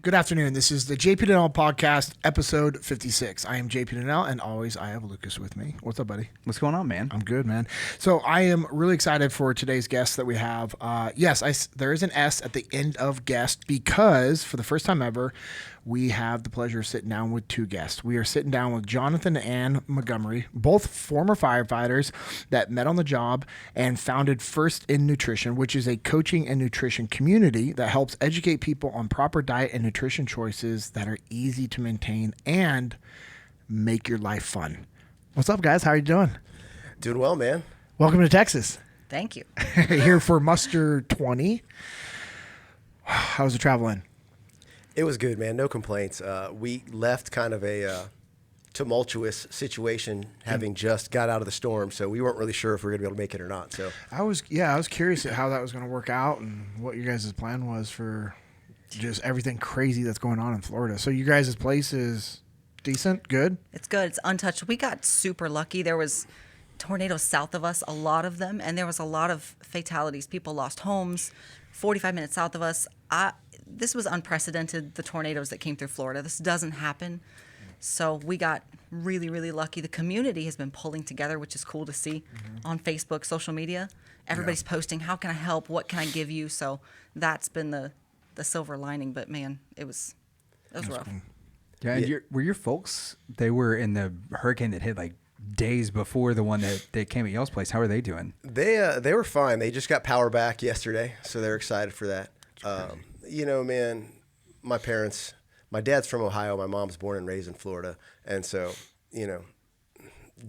Good afternoon. This is the JP Dinnell podcast, episode 56. I am JP Dinnell, and always I have Lucas with me. What's up, buddy? What's going on, man? I'm good, man. So I am really excited for today's guest that we have. There is an S at the end of guest because for the first time ever, we have the pleasure of sitting down with two guests. We are sitting down with Jonathan and Anne Montgomery, both former firefighters that met on the job and founded First in Nutrition, which is a coaching and nutrition community that helps educate people on proper diet and nutrition choices that are easy to maintain and make your life fun. What's up, guys? How are you doing? Doing well, man. Welcome to Texas. Thank you. Here for Muster 20. How's the travel in? It was good, man. No complaints. We left kind of a tumultuous situation, having just got out of the storm, so we weren't really sure if we were going to be able to make it or not. So I was curious at how that was going to work out and what your guys' plan was for just everything crazy that's going on in Florida. So you guys' place is decent, good? It's good. It's untouched. We got super lucky. There was tornadoes south of us, a lot of them, and there was a lot of fatalities. People lost homes. 45 minutes south of us. This was unprecedented, the tornadoes that came through Florida. This doesn't happen. So we got really, really lucky. The community has been pulling together, which is cool to see on Facebook, social media. Everybody's posting, how can I help? What can I give you? So that's been the silver lining. But, man, it was rough. Cool. Yeah, and were your folks, they were in the hurricane that hit like days before the one that came at y'all's place. How are they doing? they were fine. They just got power back yesterday, so they're excited for that. You know, man, my dad's from Ohio. My mom's born and raised in Florida. And so, you know,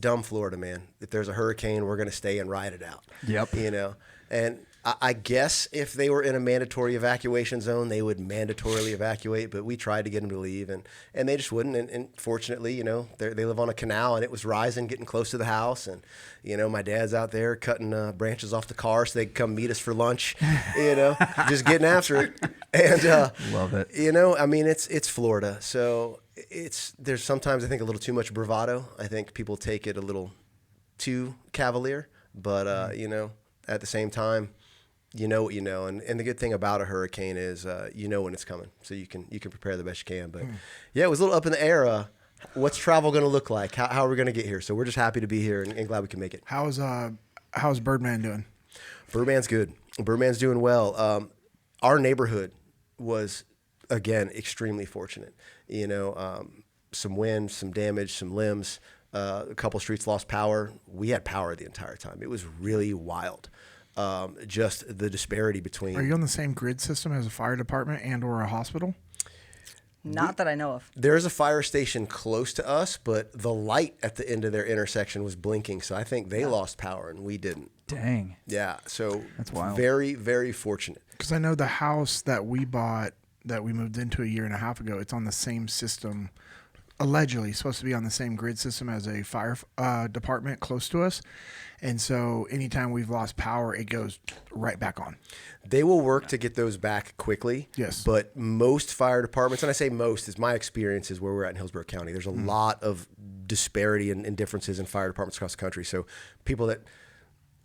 dumb Florida, man. If there's a hurricane, we're going to stay and ride it out. Yep. You know, and I guess if they were in a mandatory evacuation zone, they would mandatorily evacuate, but we tried to get them to leave, and they just wouldn't. And fortunately, you know, they live on a canal, and it was rising, getting close to the house. And, you know, my dad's out there cutting branches off the car so they could come meet us for lunch, you know, just getting after it. And love it. You know, I mean, it's Florida. So there's sometimes, I think, a little too much bravado. I think people take it a little too cavalier, but, you know, at the same time, you know what you know, and the good thing about a hurricane is you know when it's coming, so you can prepare the best you can. But yeah, it was a little up in the air. What's travel going to look like? How are we going to get here? So we're just happy to be here and glad we can make it. How's Birdman doing? Birdman's good. Birdman's doing well. Our neighborhood was, again, extremely fortunate. You know, some wind, some damage, some limbs. A couple streets lost power. We had power the entire time. It was really wild. Just the disparity between. Are you on the same grid system as a fire department and or a hospital? Not that I know of. There's a fire station close to us, but the light at the end of their intersection was blinking, so I think they lost power and we didn't. Dang. Yeah, so that's wild. Very, very fortunate. Because I know the house that we bought that we moved into a year and a half ago, it's on the same system. Allegedly supposed to be on the same grid system as a fire department close to us. And so anytime we've lost power, it goes right back on. They will work to get those back quickly. Yes. But most fire departments, and I say most, is my experience is where we're at in Hillsborough County. There's a lot of disparity and differences in fire departments across the country. So people that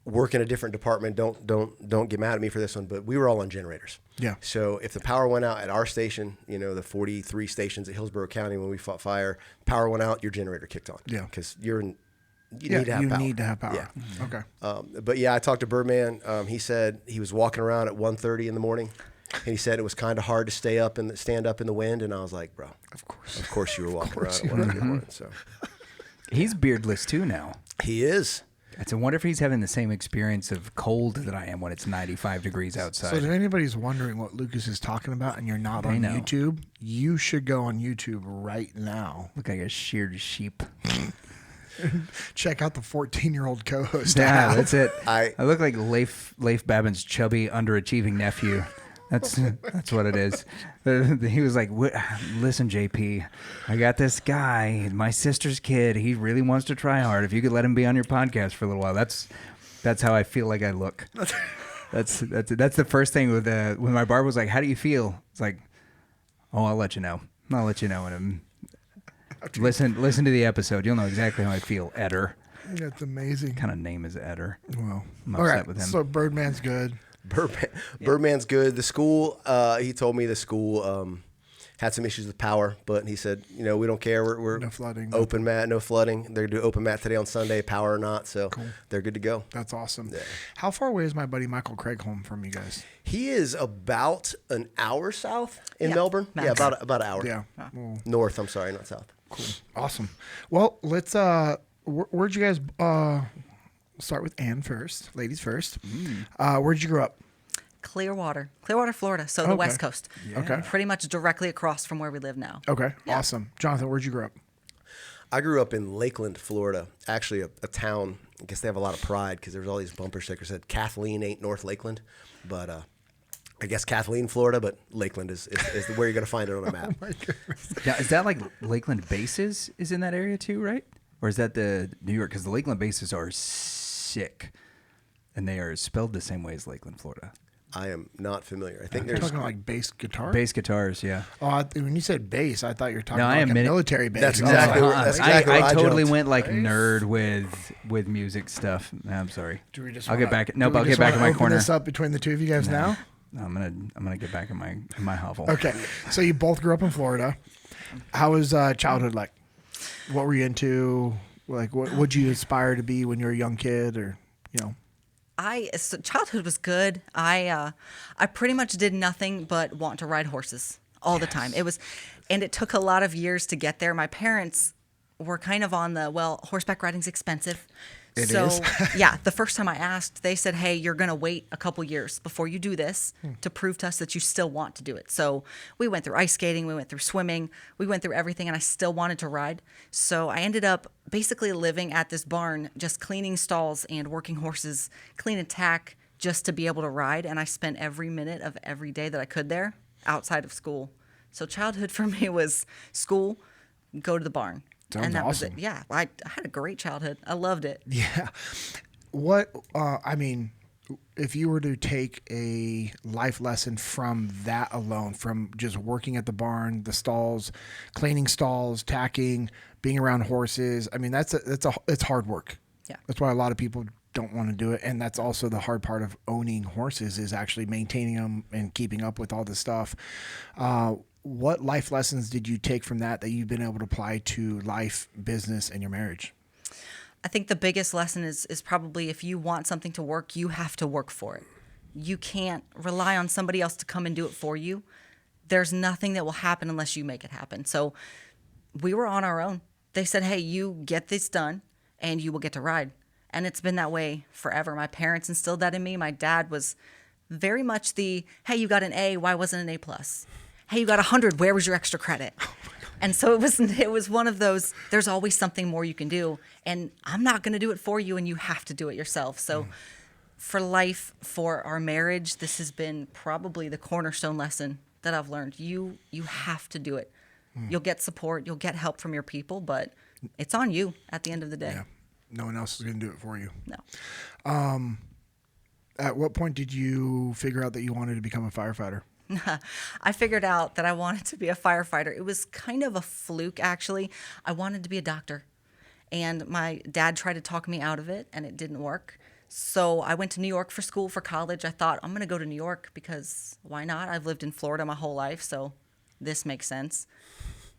work in a different department, don't get mad at me for this one, but we were all on generators. Yeah. So if the power went out at our station, you know, the 43 stations at Hillsborough County when we fought fire, power went out, your generator kicked on. Yeah. Because you need to have power. Yeah. Okay. But yeah, I talked to Birdman. He said he was walking around at 1:30 in the morning, and he said it was kind of hard to stand up in the wind. And I was like, bro, of course you were walking around at 1:30 in the morning. So He's beardless too now. he is. I wonder if he's having the same experience of cold that I am when it's 95 degrees outside. So if anybody's wondering what Lucas is talking about and you're not on YouTube, you should go on YouTube right now. Look like a sheared sheep. Check out the 14-year-old co-host. Yeah, that's it. I look like Leif Babin's chubby, underachieving nephew. That's what it is. He was like, listen, JP, I got this guy, my sister's kid. He really wants to try hard. If you could let him be on your podcast for a little while, that's how I feel like I look. That's the first thing with when my barber was like, how do you feel? It's like, oh, I'll let you know. I'll let you know when I'm. Listen to the episode. You'll know exactly how I feel, Edder. That's amazing. What kind of name is Edder? Well, I'm all upset right. with him. So Birdman's good. Birdman's good. The school, he told me the school had some issues with power, but he said, we don't care. We're No flooding. open mat, no flooding. They're going to do open mat today on Sunday, power or not. So they're good to go. That's awesome. Yeah. How far away is my buddy Michael Craig home from you guys? He is about an hour south in Yeah, Melbourne. max. Yeah, about an hour. Yeah. Well, North, I'm sorry, not south. cool. Awesome. Well, let's, where'd you guys, start with Anne first, ladies first. Where'd you grow up? Clearwater, Florida. So the Okay. West Coast. Okay. Pretty much directly across from where we live now. Okay. Awesome. Jonathan, where'd you grow up? I grew up in Lakeland, Florida. Actually, a town. I guess they have a lot of pride because there was all these bumper stickers that said Kathleen ain't North Lakeland, but I guess Kathleen, Florida, but Lakeland is where you're going to find it on a map. Now, is that like Lakeland bases is in that area too, right? Or is that the New York? Because the Lakeland bases are sick, and they are spelled the same way as Lakeland, Florida. I am not familiar. I think You're there's talking like bass guitar? Bass guitars, yeah. Oh, when you said bass, I thought you were talking No, I like am a minute- military bass. That's And I was exactly like, what- that's exactly where I I totally jumped. went like nerd with music stuff. I'm sorry. Do we just I'll get back. do Nope, we I'll just get back in wanna my open corner. this up between the two of you guys now? I'm gonna get back in my hovel. Okay. So you both grew up in Florida. How was childhood like? What were you into? Like, what would you aspire to be when you were a young kid, or So childhood was good. I pretty much did nothing but want to ride horses all the time. And it took a lot of years to get there. My parents were kind of on horseback riding's expensive. It is. Yeah, the first time I asked, they said, hey, you're going to wait a couple years before you do this to prove to us that you still want to do it. So we went through ice skating, we went through swimming, we went through everything, and I still wanted to ride. So I ended up basically living at this barn, just cleaning stalls and working horses, clean and tack, just to be able to ride. And I spent every minute of every day that I could there outside of school. So childhood for me was school, go to the barn. Sounds and that was awesome. it. Yeah, I had a great childhood. I loved it. yeah? What I mean, if you were to take a life lesson from that alone, from just working at the barn, the stalls, cleaning stalls, tacking, being around horses, I mean it's hard work. Yeah. That's why a lot of people don't want to do it, and that's also the hard part of owning horses is actually maintaining them and keeping up with all this stuff. What life lessons did you take from that you've been able to apply to life, business, and your marriage? I think the biggest lesson is probably if you want something to work, you have to work for it. You can't rely on somebody else to come and do it for you. There's nothing that will happen unless you make it happen. So we were on our own. They said, hey, you get this done and you will get to ride. And it's been that way forever. My parents instilled that in me. My dad was very much hey, you got an A, why wasn't an A+? Hey, you got 100, where was your extra credit? And so it was one of those, there's always something more you can do. And I'm not going to do it for you, and you have to do it yourself. So for life, for our marriage, this has been probably the cornerstone lesson that I've learned. You have to do it. You'll get support, you'll get help from your people, but it's on you at the end of the day. Yeah. No one else is going to do it for you. No. At what point did you figure out that you wanted to become a firefighter? I figured out that I wanted to be a firefighter. It was kind of a fluke, actually. I wanted to be a doctor. And my dad tried to talk me out of it, and it didn't work. So I went to New York for school, for college. I thought, I'm going to go to New York because why not? I've lived in Florida my whole life, so this makes sense.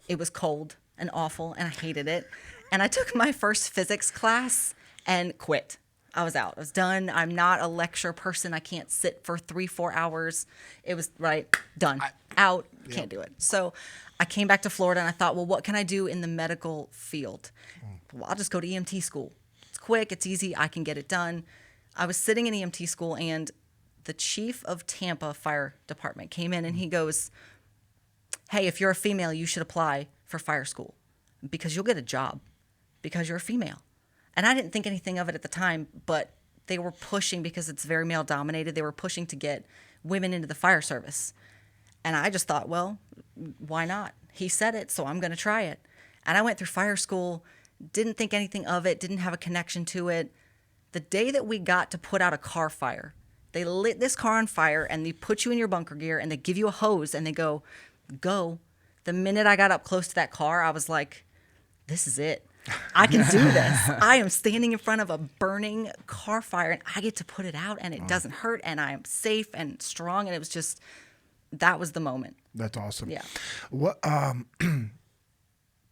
It was cold and awful, and I hated it. And I took my first physics class and quit. I was out. I was done. I'm not a lecture person. I can't sit for 3-4 hours. It was done. Out. Can't do it. So I came back to Florida and I thought, well, what can I do in the medical field? Well, I'll just go to EMT school. It's quick. It's easy. I can get it done. I was sitting in EMT school and the chief of Tampa Fire Department came in and he goes, hey, if you're a female, you should apply for fire school because you'll get a job because you're a female. And I didn't think anything of it at the time, but they were pushing because it's very male dominated. They were pushing to get women into the fire service. And I just thought, well, why not? He said it, so I'm going to try it. And I went through fire school, didn't think anything of it, didn't have a connection to it. The day that we got to put out a car fire, they lit this car on fire and they put you in your bunker gear and they give you a hose and they go. The minute I got up close to that car, I was like, this is it. I can do this. I am standing in front of a burning car fire and I get to put it out and it doesn't hurt and I am safe and strong. And it was just, that was the moment. That's awesome. Yeah. What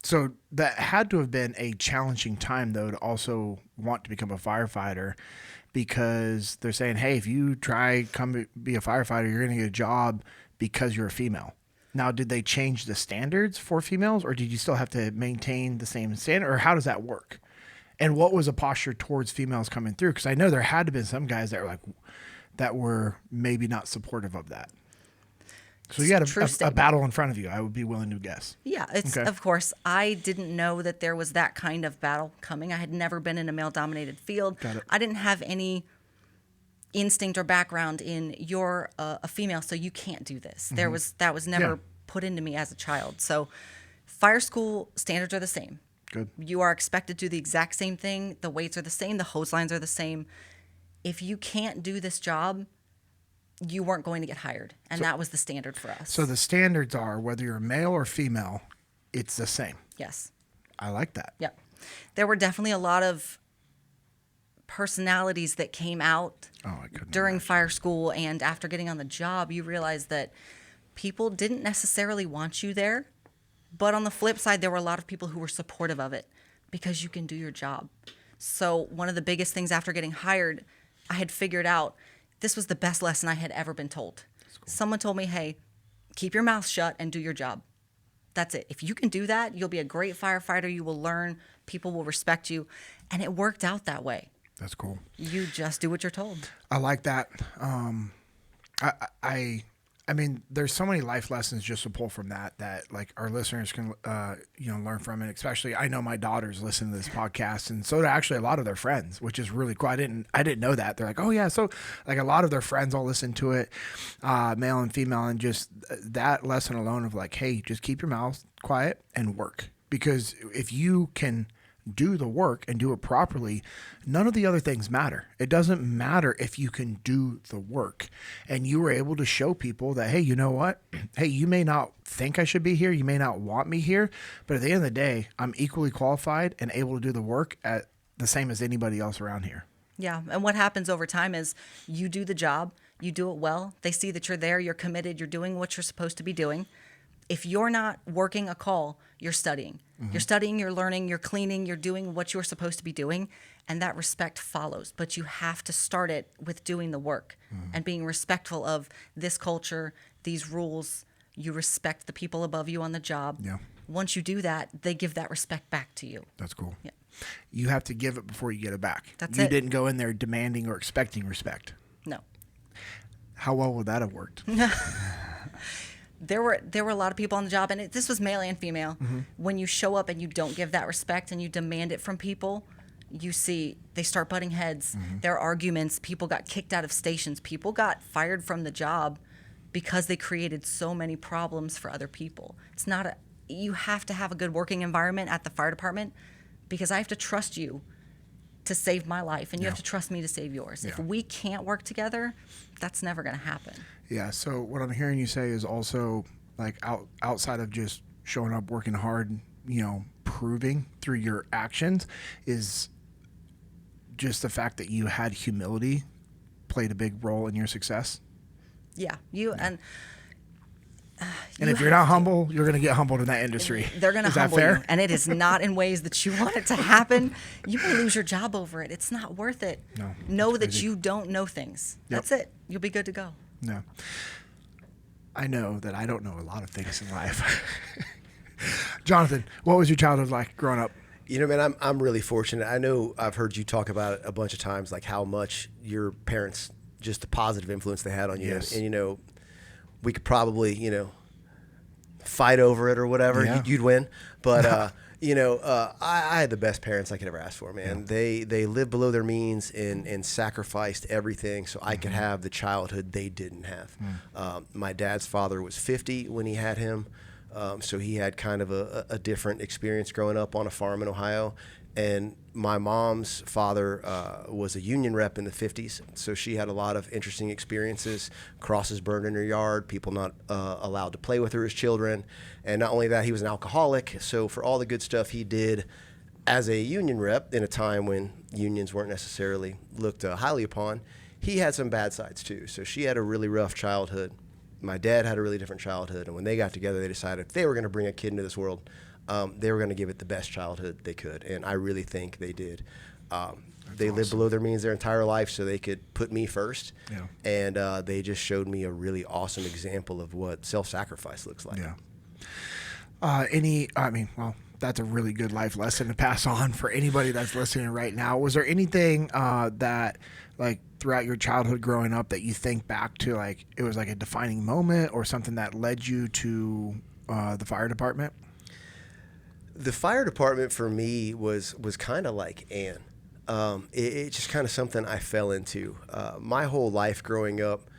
so that had to have been a challenging time though to also want to become a firefighter, because they're saying, hey, if you come be a firefighter, you're going to get a job because you're a female. Now, did they change the standards for females, or did you still have to maintain the same standard, or how does that work? And what was a posture towards females coming through? Because I know there had to be some guys that were maybe not supportive of that. So you had a battle in front of you, I would be willing to guess. Yeah, it's Okay. of course. I didn't know that there was that kind of battle coming. I had never been in a male-dominated field. Got it. I didn't have any instinct or background in you're a female, so you can't do this. That was never Yeah. put into me as a child. So, fire school standards are the same. Good. You are expected to do the exact same thing. The weights are the same. The hose lines are the same. If you can't do this job, you weren't going to get hired. And that was the standard for us. So the standards are, whether you're male or female, it's the same. Yes. I like that. Yep. There were definitely a lot of personalities that came out Oh, I couldn't during imagine. fire school, and after getting on the job, you realize that people didn't necessarily want you there. But on the flip side, there were a lot of people who were supportive of it because you can do your job. So one of the biggest things after getting hired, I had figured out this was the best lesson I had ever been told. Someone told me, hey, keep your mouth shut and do your job. That's it. If you can do that, you'll be a great firefighter. You will learn. People will respect you. And it worked out that way. That's cool. You just do what you're told. I like that. I mean, there's so many life lessons just to pull from that like our listeners can, learn from it. Especially, I know my daughters listen to this podcast, and so do actually a lot of their friends, which is really cool. I didn't know that. They're like, oh yeah, so like a lot of their friends all listen to it, male and female, and just that lesson alone of like, hey, just keep your mouth quiet and work, because if you can do the work and do it properly, none of the other things matter. It doesn't matter if you can do the work. And you were able to show people that, hey, you know what? Hey, you may not think I should be here. You may not want me here. But at the end of the day, I'm equally qualified and able to do the work at the same as anybody else around here. Yeah. And what happens over time is you do the job, you do it well. They see that you're there, you're committed, you're doing what you're supposed to be doing. If you're not working a call, you're studying. Mm-hmm. You're studying, you're learning, you're cleaning, you're doing what you're supposed to be doing, and that respect follows. But you have to start it with doing the work and being respectful of this culture, these rules. You respect the people above you on the job. Yeah. Once you do that, they give that respect back to you. That's cool. Yeah. You have to give it before you get it back. That's you it. didn't go in there demanding or expecting respect. No. How well would that have worked? There were a lot of people on the job, and this was male and female. Mm-hmm. When you show up and you don't give that respect and you demand it from people, you see they start butting heads. Mm-hmm. There are arguments. People got kicked out of stations. People got fired from the job because they created so many problems for other people. You have to have a good working environment at the fire department, because I have to trust you to save my life, and you have to trust me to save yours. Yeah. If we can't work together, that's never going to happen. Yeah. So what I'm hearing you say is also like outside of just showing up, working hard, proving through your actions, is just the fact that you had humility played a big role in your success. Yeah. And if you're not humble, you're going to get humbled in that industry. They're going to humble fair? you, and it is not in ways that you want it to happen. You may lose your job over it. It's not worth it. No, know that's that crazy. you don't know things. Yep. That's it. You'll be good to go. No. I know that I don't know a lot of things in life. Jonathan, what was your childhood like growing up? Man, I'm really fortunate. I know I've heard you talk about it a bunch of times, like how much your parents, just the positive influence they had on you. Yes. And we could probably, fight over it or whatever. Yeah. You'd win. But, I had the best parents I could ever ask for, man. Yeah. They lived below their means and sacrificed everything so I could have the childhood they didn't have. My dad's father was 50 when he had him. So he had kind of a different experience growing up on a farm in Ohio. And my mom's father was a union rep in the 50s, so she had a lot of interesting experiences. Crosses burned in her yard, people not allowed to play with her as children. And not only that, he was an alcoholic, so for all the good stuff he did as a union rep in a time when unions weren't necessarily looked highly upon, he had some bad sides too. So she had a really rough childhood. my dad had a really different childhood, and when they got together, they decided if they were going to bring a kid into this world, they were going to give it the best childhood they could, and I really think they did. They lived below their means their entire life so they could put me first, and they just showed me a really awesome example of what self-sacrifice looks like. That's a really good life lesson to pass on for anybody that's listening right now. Was there anything that, like, throughout your childhood growing up that you think back to, like, it was like a defining moment or something that led you to the fire department? The fire department for me was kind of like Anne. It's just kind of something I fell into. My whole life growing up,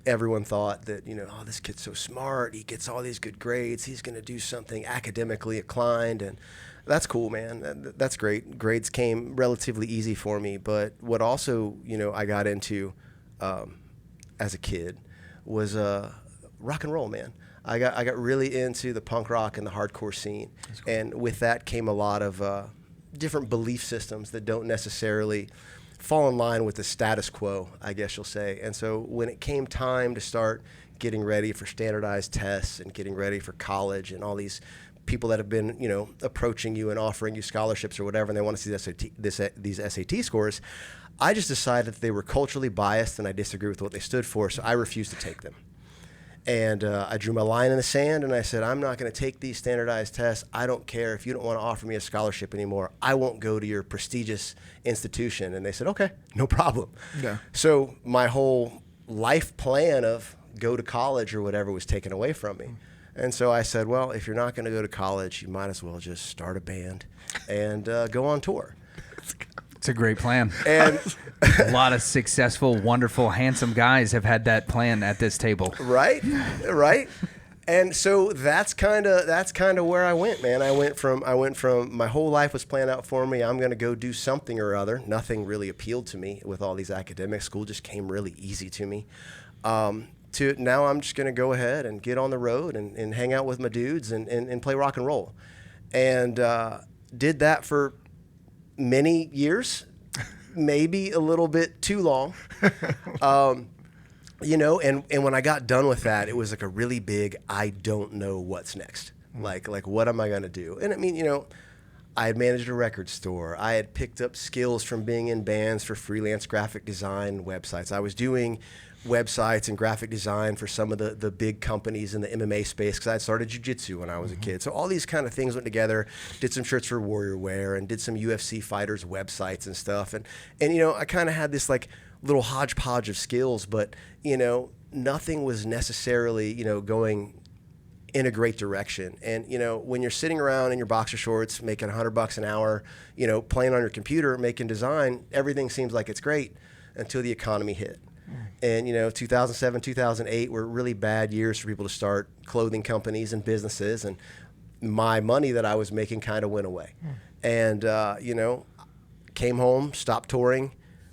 everyone thought that, oh, this kid's so smart. He gets all these good grades. He's going to do something academically inclined. And that's cool, man. That's great. Grades came relatively easy for me. But what also, I got into as a kid was rock and roll, man. I got really into the punk rock and the hardcore scene. Cool. And with that came a lot of different belief systems that don't necessarily fall in line with the status quo, I guess you'll say. And so when it came time to start getting ready for standardized tests and getting ready for college and all these people that have been, approaching you and offering you scholarships or whatever, and they want to see these SAT scores, I just decided that they were culturally biased and I disagree with what they stood for, so I refused to take them. And I drew my line in the sand and I said, I'm not going to take these standardized tests. I don't care if you don't want to offer me a scholarship anymore. I won't go to your prestigious institution. And they said, okay, no problem. Yeah. So my whole life plan of go to college or whatever was taken away from me. And so I said, well, if you're not going to go to college, you might as well just start a band and go on tour. It's a great plan. And a lot of successful, wonderful, handsome guys have had that plan at this table. Right. And so that's kind of where I went, man. I went from my whole life was planned out for me. I'm going to go do something or other. Nothing really appealed to me with all these academics. School just came really easy to me. To now I'm just going to go ahead and get on the road and hang out with my dudes and play rock and roll. And did that for many years, maybe a little bit too long. And when I got done with that, it was like a really big, I don't know what's next. Like what am I going to do? And I mean, I had managed a record store. I had picked up skills from being in bands for freelance graphic design websites. I was doing websites and graphic design for some of the big companies in the MMA space because I had started Jiu-Jitsu when I was a kid. So all these kind of things went together, did some shirts for Warrior Wear and did some UFC fighters websites and stuff. And I kind of had this like little hodgepodge of skills, but, nothing was necessarily, going in a great direction. And, when you're sitting around in your boxer shorts, making $100 an hour, playing on your computer, making design, everything seems like it's great until the economy hit. And, 2007, 2008 were really bad years for people to start clothing companies and businesses. And my money that I was making kind of went away. And, came home, stopped touring.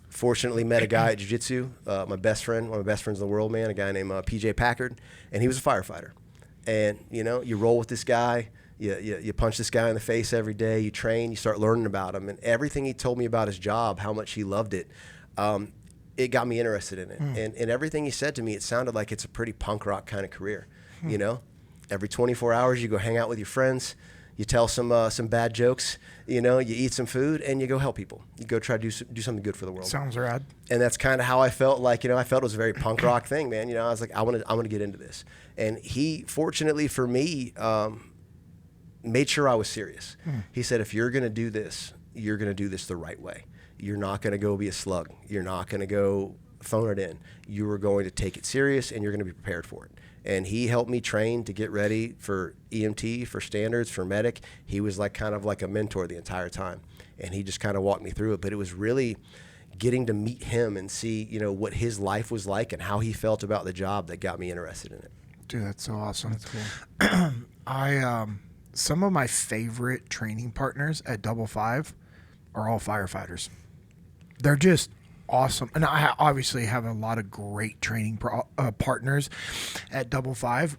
Fortunately met a guy at Jiu-Jitsu, my best friend, one of my best friends in the world, man, a guy named PJ Packard. And he was a firefighter. And, you roll with this guy. You punch this guy in the face every day. You train. You start learning about him. And everything he told me about his job, how much he loved it, it got me interested in it. And everything he said to me, it sounded like it's a pretty punk rock kind of career. Every 24 hours you go hang out with your friends, you tell some bad jokes, you eat some food, and you go help people. You go try to do something good for the world. Sounds rad. And that's kind of how I felt. Like, I felt it was a very punk rock thing, man. I was like, I want to get into this. And he, fortunately for me, made sure I was serious. He said, if you're going to do this, you're going to do this the right way. You're not going to go be a slug. You're not going to go phone it in. You are going to take it serious, and you're going to be prepared for it. And he helped me train to get ready for EMT, for standards, for medic. He was kind of like a mentor the entire time. And he just kind of walked me through it. But it was really getting to meet him and see, what his life was like and how he felt about the job that got me interested in it. Dude, that's so awesome. That's cool. Some of my favorite training partners at Double Five are all firefighters. They're just awesome. And I obviously have a lot of great training partners at Double Five,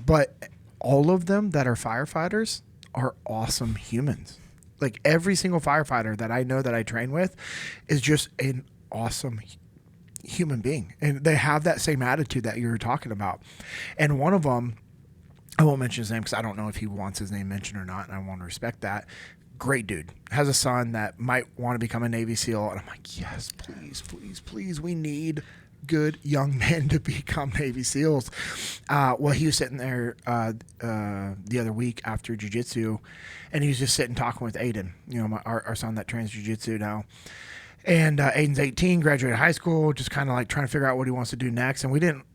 but all of them that are firefighters are awesome humans. Like every single firefighter that I know that I train with is just an awesome human being, and they have that same attitude that you were talking about. And one of them, I won't mention his name because I don't know if he wants his name mentioned or not, and I want to respect that. Great dude. Has a son that might want to become a Navy SEAL, and I'm like, yes, please, please, please. We need good young men to become Navy SEALs. Well, he was sitting there the other week after Jiu-Jitsu, and he was just sitting talking with Aiden, our son that trains Jiu-Jitsu now. And Aiden's 18, graduated high school, just kind of like trying to figure out what he wants to do next. And we didn't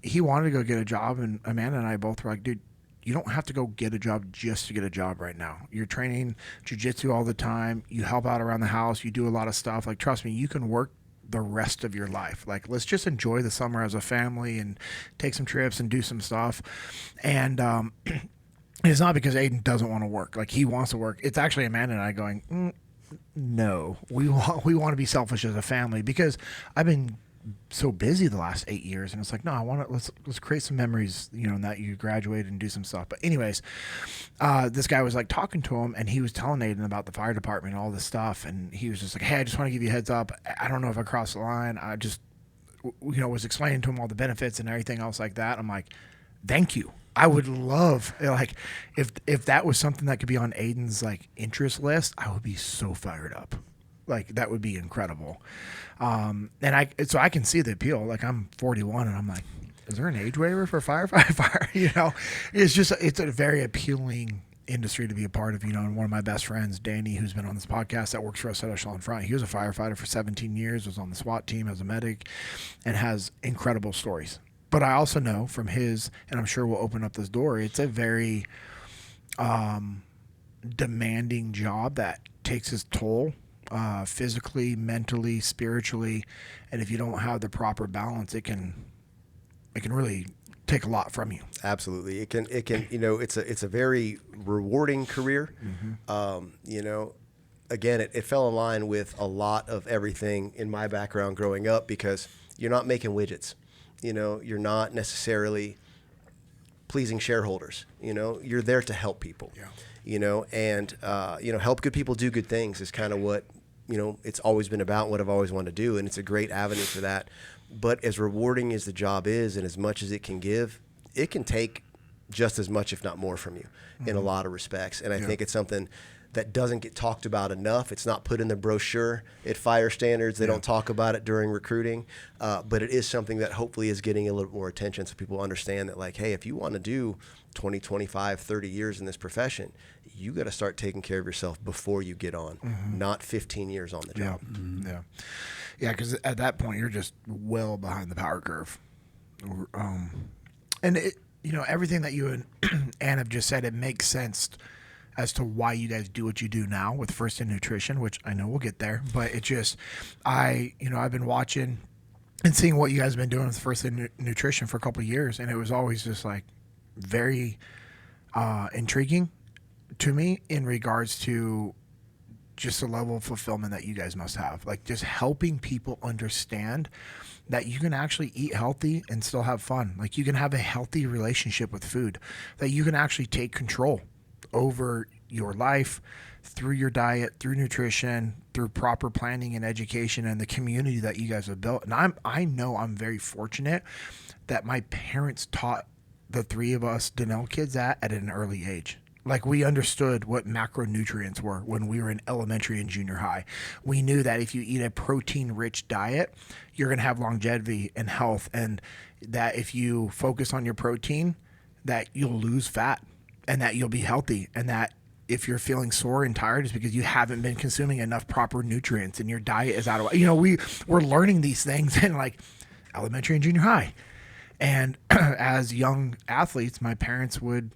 he wanted to go get a job, and Amanda and I both were like, dude, you don't have to go get a job just to get a job right now. You're training jiu-jitsu all the time. You help out around the house. You do a lot of stuff. Like, trust me, you can work the rest of your life. Like, let's just enjoy the summer as a family and take some trips and do some stuff. And it's not because Aiden doesn't want to work. Like, he wants to work. It's actually Amanda and I going, no, we want to be selfish as a family, because I've been so busy the last 8 years, and it's like, no, I want to let's create some memories, that you graduate and do some stuff. But anyways, this guy was like talking to him, and he was telling Aiden about the fire department and all this stuff, and he was just like, hey, I just want to give you a heads up. I don't know if I crossed the line. I just was explaining to him all the benefits and everything else like that. I'm like, thank you. I would love, if that was something that could be on Aiden's interest list, I would be so fired up. That would be incredible. So I can see the appeal. I'm 41, and I'm like, is there an age waiver for firefighter? It's a very appealing industry to be a part of, and one of my best friends, Danny, who's been on this podcast, that works for us at Echelon Front, he was a firefighter for 17 years, was on the SWAT team as a medic, and has incredible stories. But I also know from his, and I'm sure we'll open up this door, it's a very demanding job that takes its toll, physically, mentally, spiritually, and if you don't have the proper balance, it can really take a lot from you. Absolutely, it can. It's a very rewarding career. Again, it fell in line with a lot of everything in my background growing up, because you're not making widgets. You're not necessarily pleasing shareholders. You're there to help people. Yeah. And help good people do good things is kind of what it's always been about, what I've always wanted to do, and it's a great avenue for that. But as rewarding as the job is, and as much as it can give, it can take just as much, if not more, from you in a lot of respects. And I think it's something that doesn't get talked about enough. It's not put in the brochure at fire standards. They don't talk about it during recruiting, but it is something that hopefully is getting a little more attention, so people understand that, hey, if you want to do 20, 25, 30 years in this profession, you got to start taking care of yourself before you get on, not 15 years on the job. Yeah, because at that point, you're just well behind the power curve. And everything that you and Ann have just said, it makes sense as to why you guys do what you do now with First in Nutrition, which I know we'll get there. But it just, I've been watching and seeing what you guys have been doing with First in Nutrition for a couple of years, and it was always just very intriguing to me in regards to just the level of fulfillment that you guys must have. Just helping people understand that you can actually eat healthy and still have fun. You can have a healthy relationship with food, that you can actually take control over your life through your diet, through nutrition, through proper planning and education, and the community that you guys have built. And I know I'm very fortunate that my parents taught the three of us Dinnell kids at an early age. We understood what macronutrients were when we were in elementary and junior high. We knew that if you eat a protein-rich diet, you're going to have longevity and health, and that if you focus on your protein, that you'll lose fat, and that you'll be healthy, and that if you're feeling sore and tired, it's because you haven't been consuming enough proper nutrients and your diet is out of we're learning these things in elementary and junior high. And as young athletes, my parents would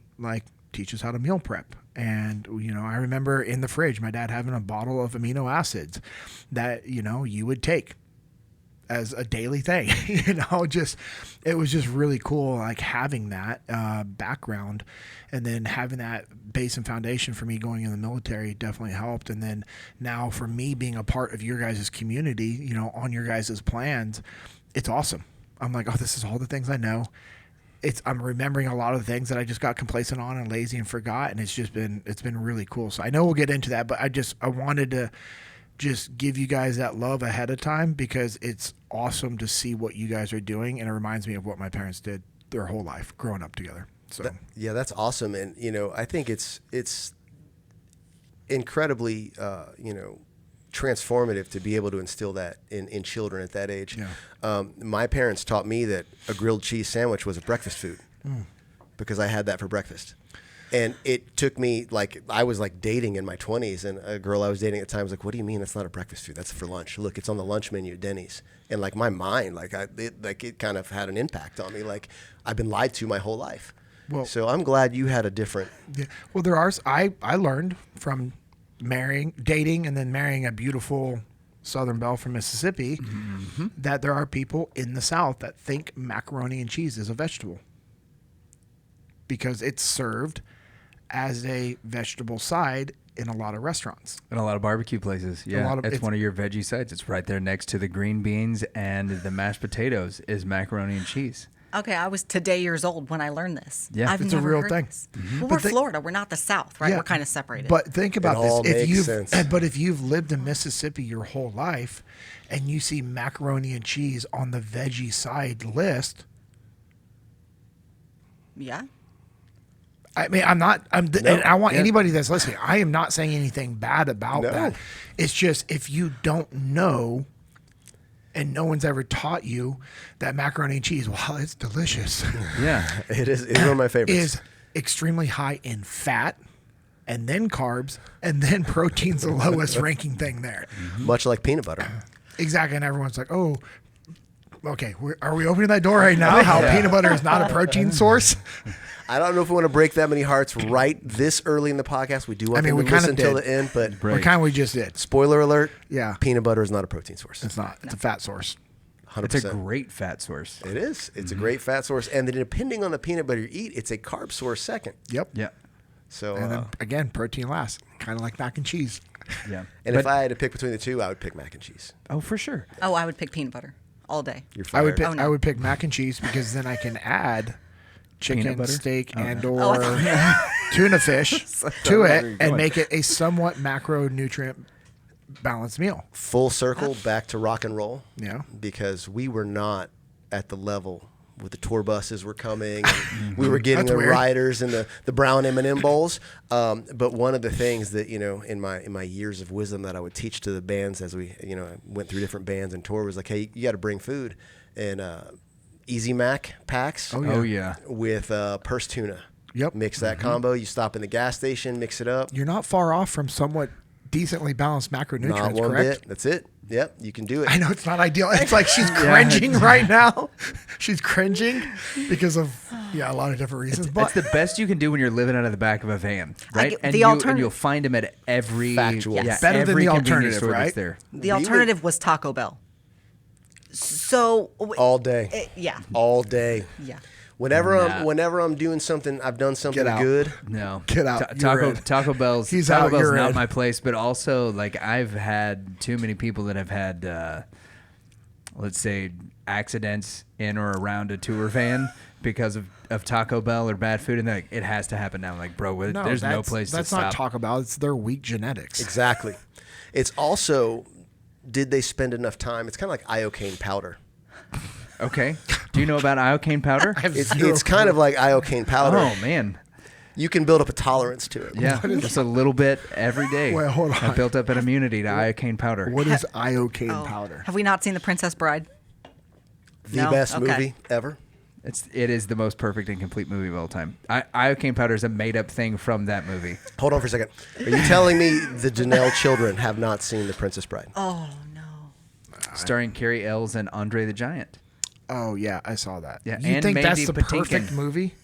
teach us how to meal prep. And, I remember in the fridge, my dad having a bottle of amino acids that, you would take as a daily thing. It was just really cool, having that background, and then having that base and foundation for me going in the military definitely helped. And then now for me being a part of your guys' community, on your guys' plans, it's awesome. I'm like, oh, this is all the things I know. I'm remembering a lot of the things that I just got complacent on and lazy and forgot, and it's been really cool. So I know we'll get into that, but I wanted to just give you guys that love ahead of time, because it's awesome to see what you guys are doing, and it reminds me of what my parents did their whole life growing up together. So Yeah, that's awesome. And, I think it's incredibly, transformative to be able to instill that in children at that age. Yeah. My parents taught me that a grilled cheese sandwich was a breakfast food because I had that for breakfast. And it took me, I was dating in my 20s, and a girl I was dating at the time was like, "What do you mean that's not a breakfast food? That's for lunch. Look, it's on the lunch menu at Denny's." And my mind, it kind of had an impact on me. I've been lied to my whole life. Well, So I'm glad you had a different. yeah. Well, there are. I learned from dating, and then marrying a beautiful Southern belle from Mississippi, that there are people in the South that think macaroni and cheese is a vegetable because it's served as a vegetable side in a lot of restaurants. And a lot of barbecue places. Yeah, it's one of your veggie sides. It's right there next to the green beans and the mashed potatoes is macaroni and cheese. Okay, I was today years old when I learned this. Yeah. I've It's a never real heard thing. this. Mm-hmm. Well, But we're Florida. We're not the South, right? Yeah. We're kind of separated. But think about all this: makes sense. But if you've lived in Mississippi your whole life, and you see macaroni and cheese on the veggie side list, yeah. I mean, and I want anybody that's listening, I am not saying anything bad about No. that. It's just, if you don't know, and no one's ever taught you that macaroni and cheese, while it's delicious, Yeah. It's one of my favorites. is extremely high in fat, and then carbs, and then protein's the lowest ranking thing there. Much like peanut butter. Exactly. And everyone's like, oh, okay, are we opening that door right now? How peanut butter is not a protein source? I don't know if we want to break that many hearts right this early in the podcast. We do want them we to kinda listen until did. the end, but Right. What kind we just did. spoiler alert, Yeah. peanut butter is not a protein source. It's not. It's a fat source. 100%. It's a great fat source. It is. It's a great fat source. And then depending on the peanut butter you eat, it's a carb source second. Yep. Yeah. So, And then, again, protein last. Kind of like mac and cheese. Yeah. and if I had to pick between the two, I would pick mac and cheese. Oh, for sure. Oh, I would pick peanut butter all day. You're I would fired. pick. no. I would pick mac and cheese, because then I can add Peanut chicken, butter? steak, and Oh, or tuna fish to where it, you're and going. make it a somewhat macronutrient balanced meal. Full circle back to rock and roll. Yeah. Because we were not at the level with the tour buses were coming. And we were getting That's the weird. riders and the brown M&M bowls. But one of the things that, in my years of wisdom that I would teach to the bands as we, went through different bands and tour was like, hey, you got to bring food. And Easy Mac packs Oh, yeah. with purse tuna. Yep. Mix that combo. You stop in the gas station, mix it up. You're not far off from somewhat decently balanced macronutrients, Not one correct? bit. That's it. Yep, you can do it. I know it's not ideal. It's like she's cringing right now. She's cringing because of a lot of different reasons. That's But the best you can do when you're living out of the back of a van, right? get- And the and alternative- you'll find them at every Factual. Yes. Better than every the convenience alternative, store that's right? there. The alternative was Taco Bell. So all day. yeah, All day. yeah. Whenever I'm doing something, I've done something Get out. good. No, Get out. You're in. Taco Bell's He's Taco out, Bell's you're not in. my place, but also I've had too many people that have had, let's say, accidents in or around a tour van because of Taco Bell or bad food, and they're like, it has to happen now. I'm like, bro, there's no place That's to not stop. Taco Bell. It's their weak genetics. Exactly. It's also, did they spend enough time? It's kind of like iocane powder. Okay, do you know about iocane powder? It's kind of like iocane powder. Oh man. You can build up a tolerance to it. Yeah, just a little bit every day. Wait, hold on. I built up an immunity to iocane powder. What is iocane powder? Have we not seen The Princess Bride? The No? best Okay. movie ever. It is the most perfect and complete movie of all time. Iocane powder is a made up thing from that movie. Hold on for a second. Are you telling me the Dinnell children have not seen The Princess Bride? Oh no. Starring Carrie Ells and Andre the Giant. Oh yeah, I saw that. Yeah, You and think that's Mandy the Patinkin. perfect movie?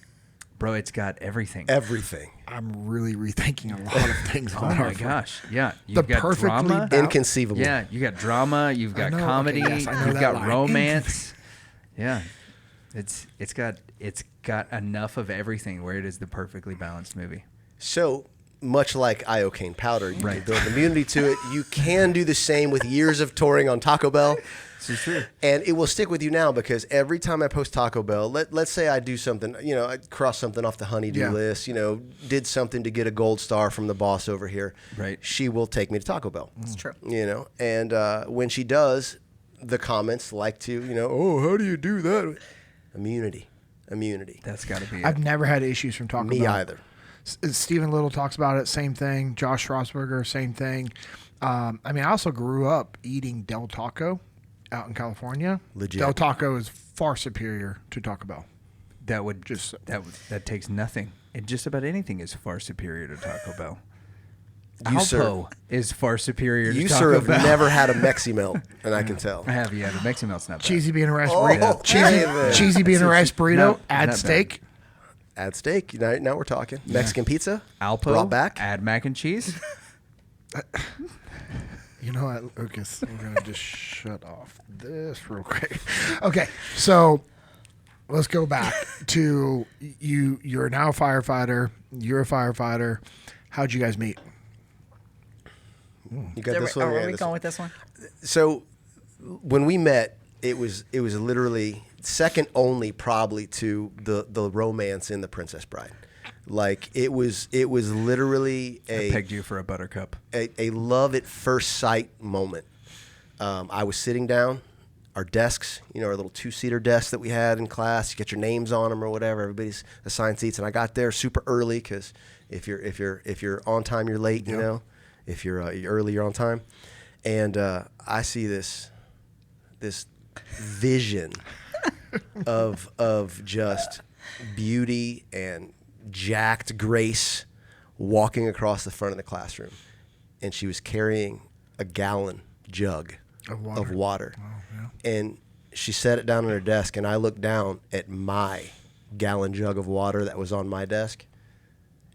Bro, it's got everything. Everything. I'm really rethinking a lot of things. Oh about my our gosh. Yeah. The You've got perfectly drama. ba- Inconceivable. Yeah, you got drama, you've got know, okay, comedy, yes, I know you've that got line. romance. Yeah. It's got enough of everything where it is the perfectly balanced movie. So much like iocane powder, you can build immunity to it. You can do the same with years of touring on Taco Bell. This is true. And it will stick with you now because every time I post Taco Bell, let's say I do something, I cross something off the honeydew list, did something to get a gold star from the boss over here. Right. She will take me to Taco Bell. It's true. And when she does, the comments like to, oh, how do you do that? Immunity. That's got to be it. I've never had issues from Taco Bell. Me either. Stephen Little talks about it, same thing. Josh Strasburger, same thing. I also grew up eating Del Taco out in California. Legit. Del Taco is far superior to Taco Bell. That takes nothing. And just about anything is far superior to Taco Bell. You, sir, Alpo is far superior to you, Taco sir, have Bell. never had a Mexi Melt, and I can tell. I have, yeah. The Mexican melt's not bad. Cheesy bean and rice Oh, burrito. hey, Cheesy bean and rice burrito. Not Add bad. steak. Add steak. Now we're talking. Mexican pizza. Alpo, Brought back. add mac and cheese. You know what, Lucas? I'm going to just shut off this real quick. Okay, so let's go back to you. You're now a firefighter. You're a firefighter. How'd you guys meet? You got this one. Are Yeah, we this going one. with this one? So when we met, it was literally second only probably to the romance in The Princess Bride. Like it was literally I pegged you for a buttercup. a love at first sight moment. I was sitting down, our desks, our little 2-seater desks that we had in class. You get your names on them or whatever. Everybody's assigned seats, and I got there super early because if you're on time, you're late. If you're early, you're on time. And I see this vision of just beauty and jacked grace walking across the front of the classroom, and she was carrying a gallon jug of water. Oh, yeah. And she set it down on her desk, and I looked down at my gallon jug of water that was on my desk,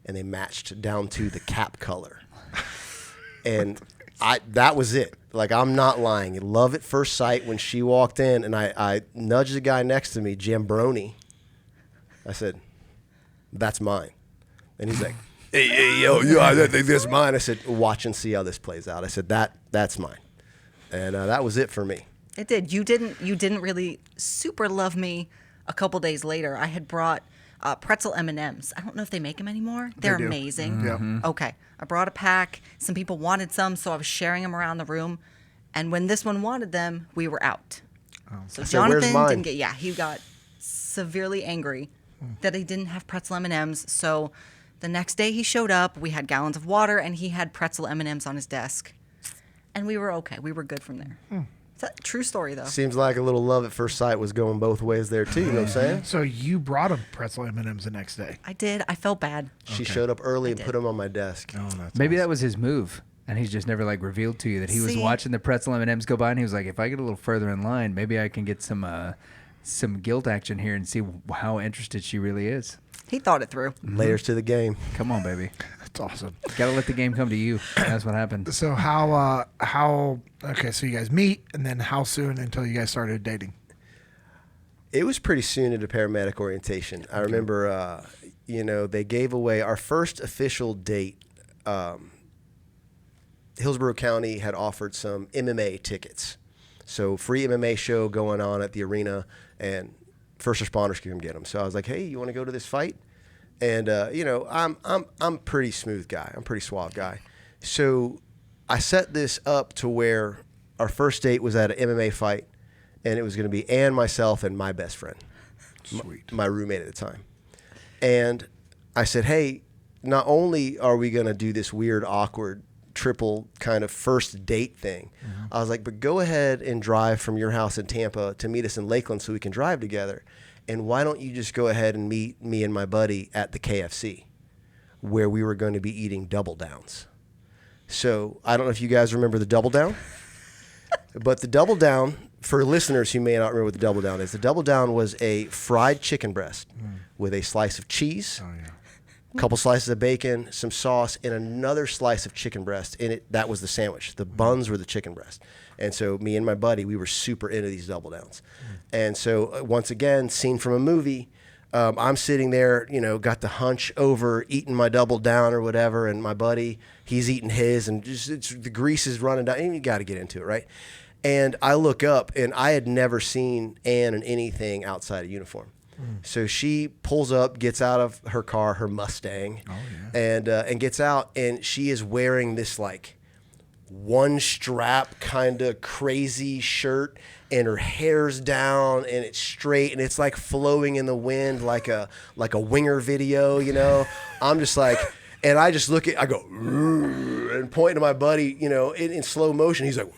and they matched down to the cap color. And that was it. Like, I'm not lying. Love at first sight when she walked in, and I nudged the guy next to me, Jambroni. I said, "That's mine." And he's like, hey, yo, I think that's mine. I said, "Watch and see how this plays out." I said, that's mine. And that was it for me. It did. You didn't really super love me. A couple days later, I had brought pretzel M&Ms. I don't know if they make them anymore. They're do. amazing. Yeah. Okay. I brought a pack. Some people wanted some, so I was sharing them around the room. And when this one wanted them, we were out. So said, "Where's Jonathan mine?" didn't get. Yeah, he got severely angry that he didn't have pretzel M&Ms. So the next day he showed up. We had gallons of water, and he had pretzel M&Ms on his desk, and we were okay. We were good from there. It's a true story, though. Seems like a little love at first sight was going both ways there, too. You know what I'm saying? So you brought him pretzel M&Ms the next day. I did. I felt bad. She showed up early and did. put them on my desk. Oh, that's Maybe awesome. that was his move, and he's just never revealed to you that he was See? watching the pretzel M&Ms go by, and he was like, "If I get a little further in line, maybe I can get some guilt action here and see how interested she really is." He thought it through. Layers to the game. Come on, baby. That's awesome. Got to let the game come to you. That's what happened. So okay, so you guys meet, and then how soon until you guys started dating? It was pretty soon into paramedic orientation. I remember, they gave away our first official date. Hillsborough County had offered some MMA tickets. So free MMA show going on at the arena, and first responders could come get them. So I was like, "Hey, you want to go to this fight?" And I'm a pretty smooth guy. I'm a pretty suave guy. So I set this up to where our first date was at an MMA fight, and it was going to be Ann, myself, and my best friend, Sweet. my roommate at the time. And I said, "Hey, not only are we going to do this weird, awkward triple kind of first date thing," I was like, "but go ahead and drive from your house in Tampa to meet us in Lakeland so we can drive together. And why don't you just go ahead and meet me and my buddy at the KFC where we were going to be eating Double Downs." So I don't know if you guys remember the Double Down, but the Double Down, for listeners who may not remember what the Double Down is, the Double Down was a fried chicken breast with a slice of cheese, Oh yeah. a couple slices of bacon, some sauce, and another slice of chicken breast. And that was the sandwich. The buns were the chicken breast. And so me and my buddy, we were super into these Double Downs. And so once again, scene from a movie, I'm sitting there, got the hunch over, eating my double down or whatever, and my buddy, he's eating his, and just the grease is running down. And you got to get into it, right? And I look up, and I had never seen Anne in anything outside of uniform. So she pulls up, gets out of her car, her Mustang, and gets out, and she is wearing this like one strap kind of crazy shirt, and her hair's down and it's straight and it's like flowing in the wind like a winger video, I'm just like, and I just I go and point to my buddy, in slow motion. He's like,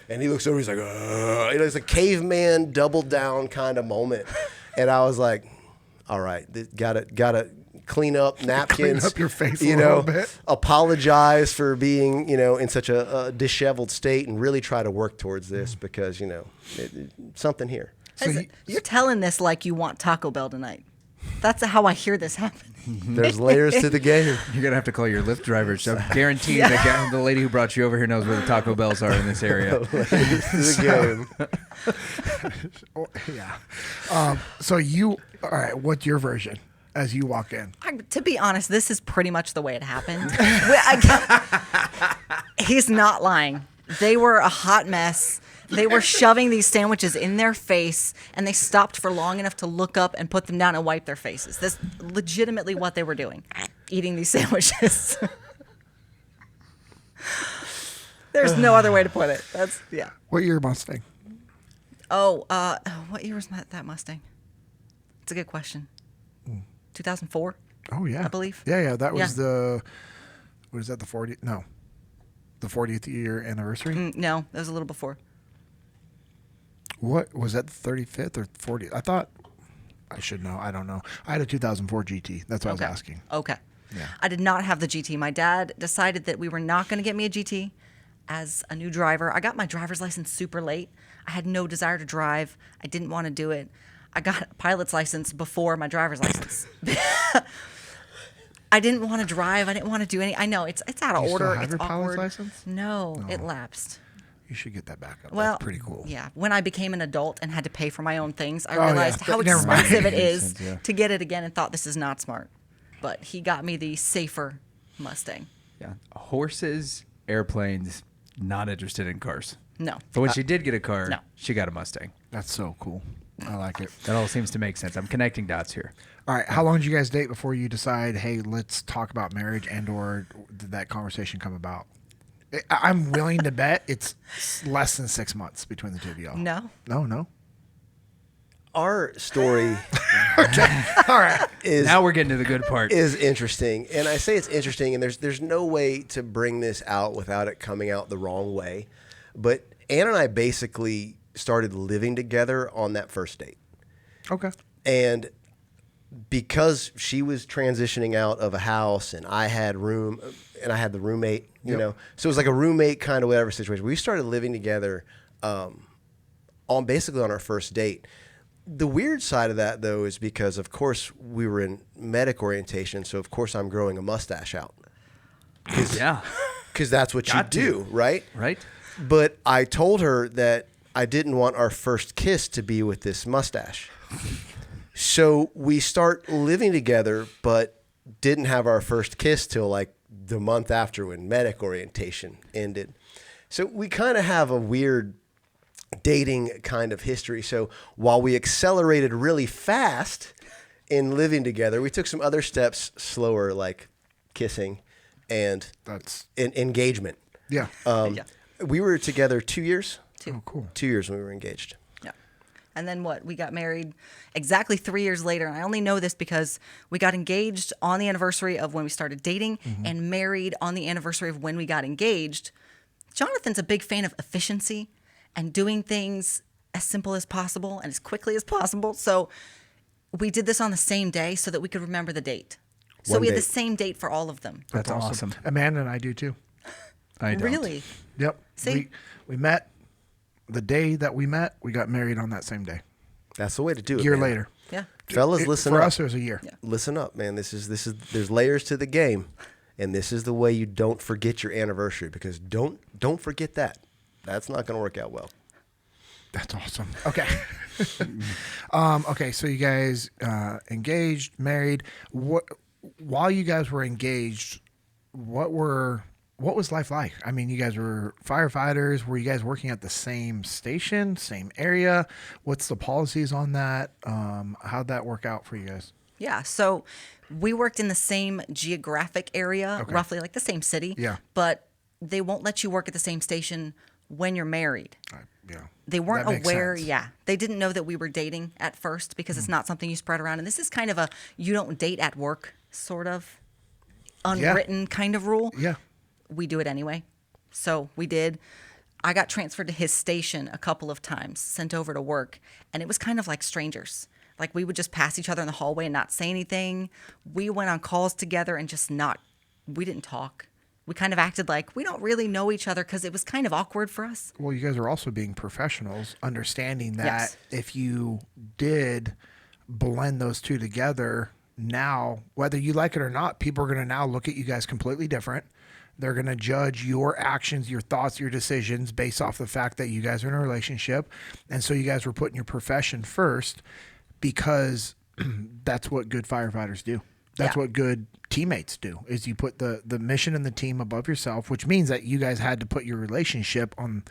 and he looks over, he's like, it's a caveman double down kind of moment. And I was like, all right, gotta clean up napkins, clean up your face a little bit. Apologize for being, in such a disheveled state, and really try to work towards this because, something here. So you're telling this like you want Taco Bell tonight. That's how I hear this happen. There's layers to the game. You're going to have to call your Lyft driver. So guarantee that the lady who brought you over here knows where the Taco Bells are in this area. Layers to the game. Yeah. So all right, what's your version as you walk in? To be honest, this is pretty much the way it happened. He's not lying. They were a hot mess. They were shoving these sandwiches in their face, and they stopped for long enough to look up and put them down and wipe their faces. That's legitimately what they were doing, eating these sandwiches. There's no other way to put it. What year Mustang? Oh, what year was that Mustang? It's a good question. 2004. Oh yeah, I believe. Yeah. That was what is that? The 40? No, the 40th year anniversary. No, that was a little before. What was that? The 35th or 40th? I thought I should know. I don't know. I had a 2004 GT. That's what I was asking. Okay. Yeah. I did not have the GT. My dad decided that we were not going to get me a GT as a new driver. I got my driver's license super late. I had no desire to drive. I didn't want to do it. I got a pilot's license before my driver's license. I didn't want to drive. I didn't want to do any. I know it's out of You order. still have It's your pilot's awkward. license? No, it lapsed. You should get that back up. Well, That's pretty cool. Yeah. When I became an adult and had to pay for my own things, I yeah. realized how Never mind. expensive it Makes is sense, to get it again, and thought this is not smart. But he got me the safer Mustang. Yeah. Horses, airplanes, not interested in cars. No. But when she did get a car, No. she got a Mustang. That's so cool. I like it. That all seems to make sense. I'm connecting dots here. All right. How long did you guys date before you decide, hey, let's talk about marriage, or did that conversation come about? I'm willing to bet it's less than 6 months between the two of y'all. No. No. Our story All right. Now we're getting to the good part. is interesting, and I say it's interesting, and there's no way to bring this out without it coming out the wrong way. But Ann and I basically started living together on that first date, Okay. and because she was transitioning out of a house, and I had room, and I had the roommate, you know, so it was like a roommate kind of whatever situation. We started living together on our first date. The weird side of that, though, is because, of course, we were in medic orientation, so, of course, I'm growing a mustache out. Yeah. Because that's what you do, right? Right? But I told her that I didn't want our first kiss to be with this mustache. So we start living together, but didn't have our first kiss till like the month after when medic orientation ended. So we kind of have a weird dating kind of history. So while we accelerated really fast in living together, we took some other steps slower, like kissing and engagement. Yeah. We were together 2 years. Oh, cool. 2 years when we were engaged. Yeah. And then we got married exactly 3 years later. And I only know this because we got engaged on the anniversary of when we started dating and married on the anniversary of when we got engaged. Jonathan's a big fan of efficiency and doing things as simple as possible and as quickly as possible. So we did this on the same day so that we could remember the date. So we had the same date for all of them. That's awesome. Amanda and I do too. I don't. Really? Yep. See? We met the day that we met. We got married on that same day. That's the way to do it. A year man. later. Yeah. Fellas, listen for up. For us, it was a year. Yeah. Listen up, man. This is there's layers to the game, and this is the way you don't forget your anniversary, because don't forget that. That's not going to work out well. That's awesome. Okay. Okay. So you guys engaged, married. While you guys were engaged, what was life like? I mean, you guys were firefighters. Were you guys working at the same station, same area? What's the policies on that? How'd that work out for you guys? Yeah, so we worked in the same geographic area, Okay. roughly like the same city. Yeah. But they won't let you work at the same station when you're married. Yeah. They weren't That makes aware. sense. Yeah, they didn't know that we were dating at first because it's not something you spread around. And this is kind of a you don't date at work sort of unwritten kind of rule. Yeah. We do it anyway. So we did. I got transferred to his station a couple of times, sent over to work, and it was kind of like strangers. Like we would just pass each other in the hallway and not say anything. We went on calls together and we didn't talk. We kind of acted like we don't really know each other because it was kind of awkward for us. Well, you guys are also being professionals, understanding that Yes. if you did blend those two together, now, whether you like it or not, people are going to now look at you guys completely different. They're going to judge your actions, your thoughts, your decisions based off the fact that you guys are in a relationship. And so you guys were putting your profession first because that's what good firefighters do. That's Yeah. what good teammates do, is you put the mission and the team above yourself, which means that you guys had to put your relationship on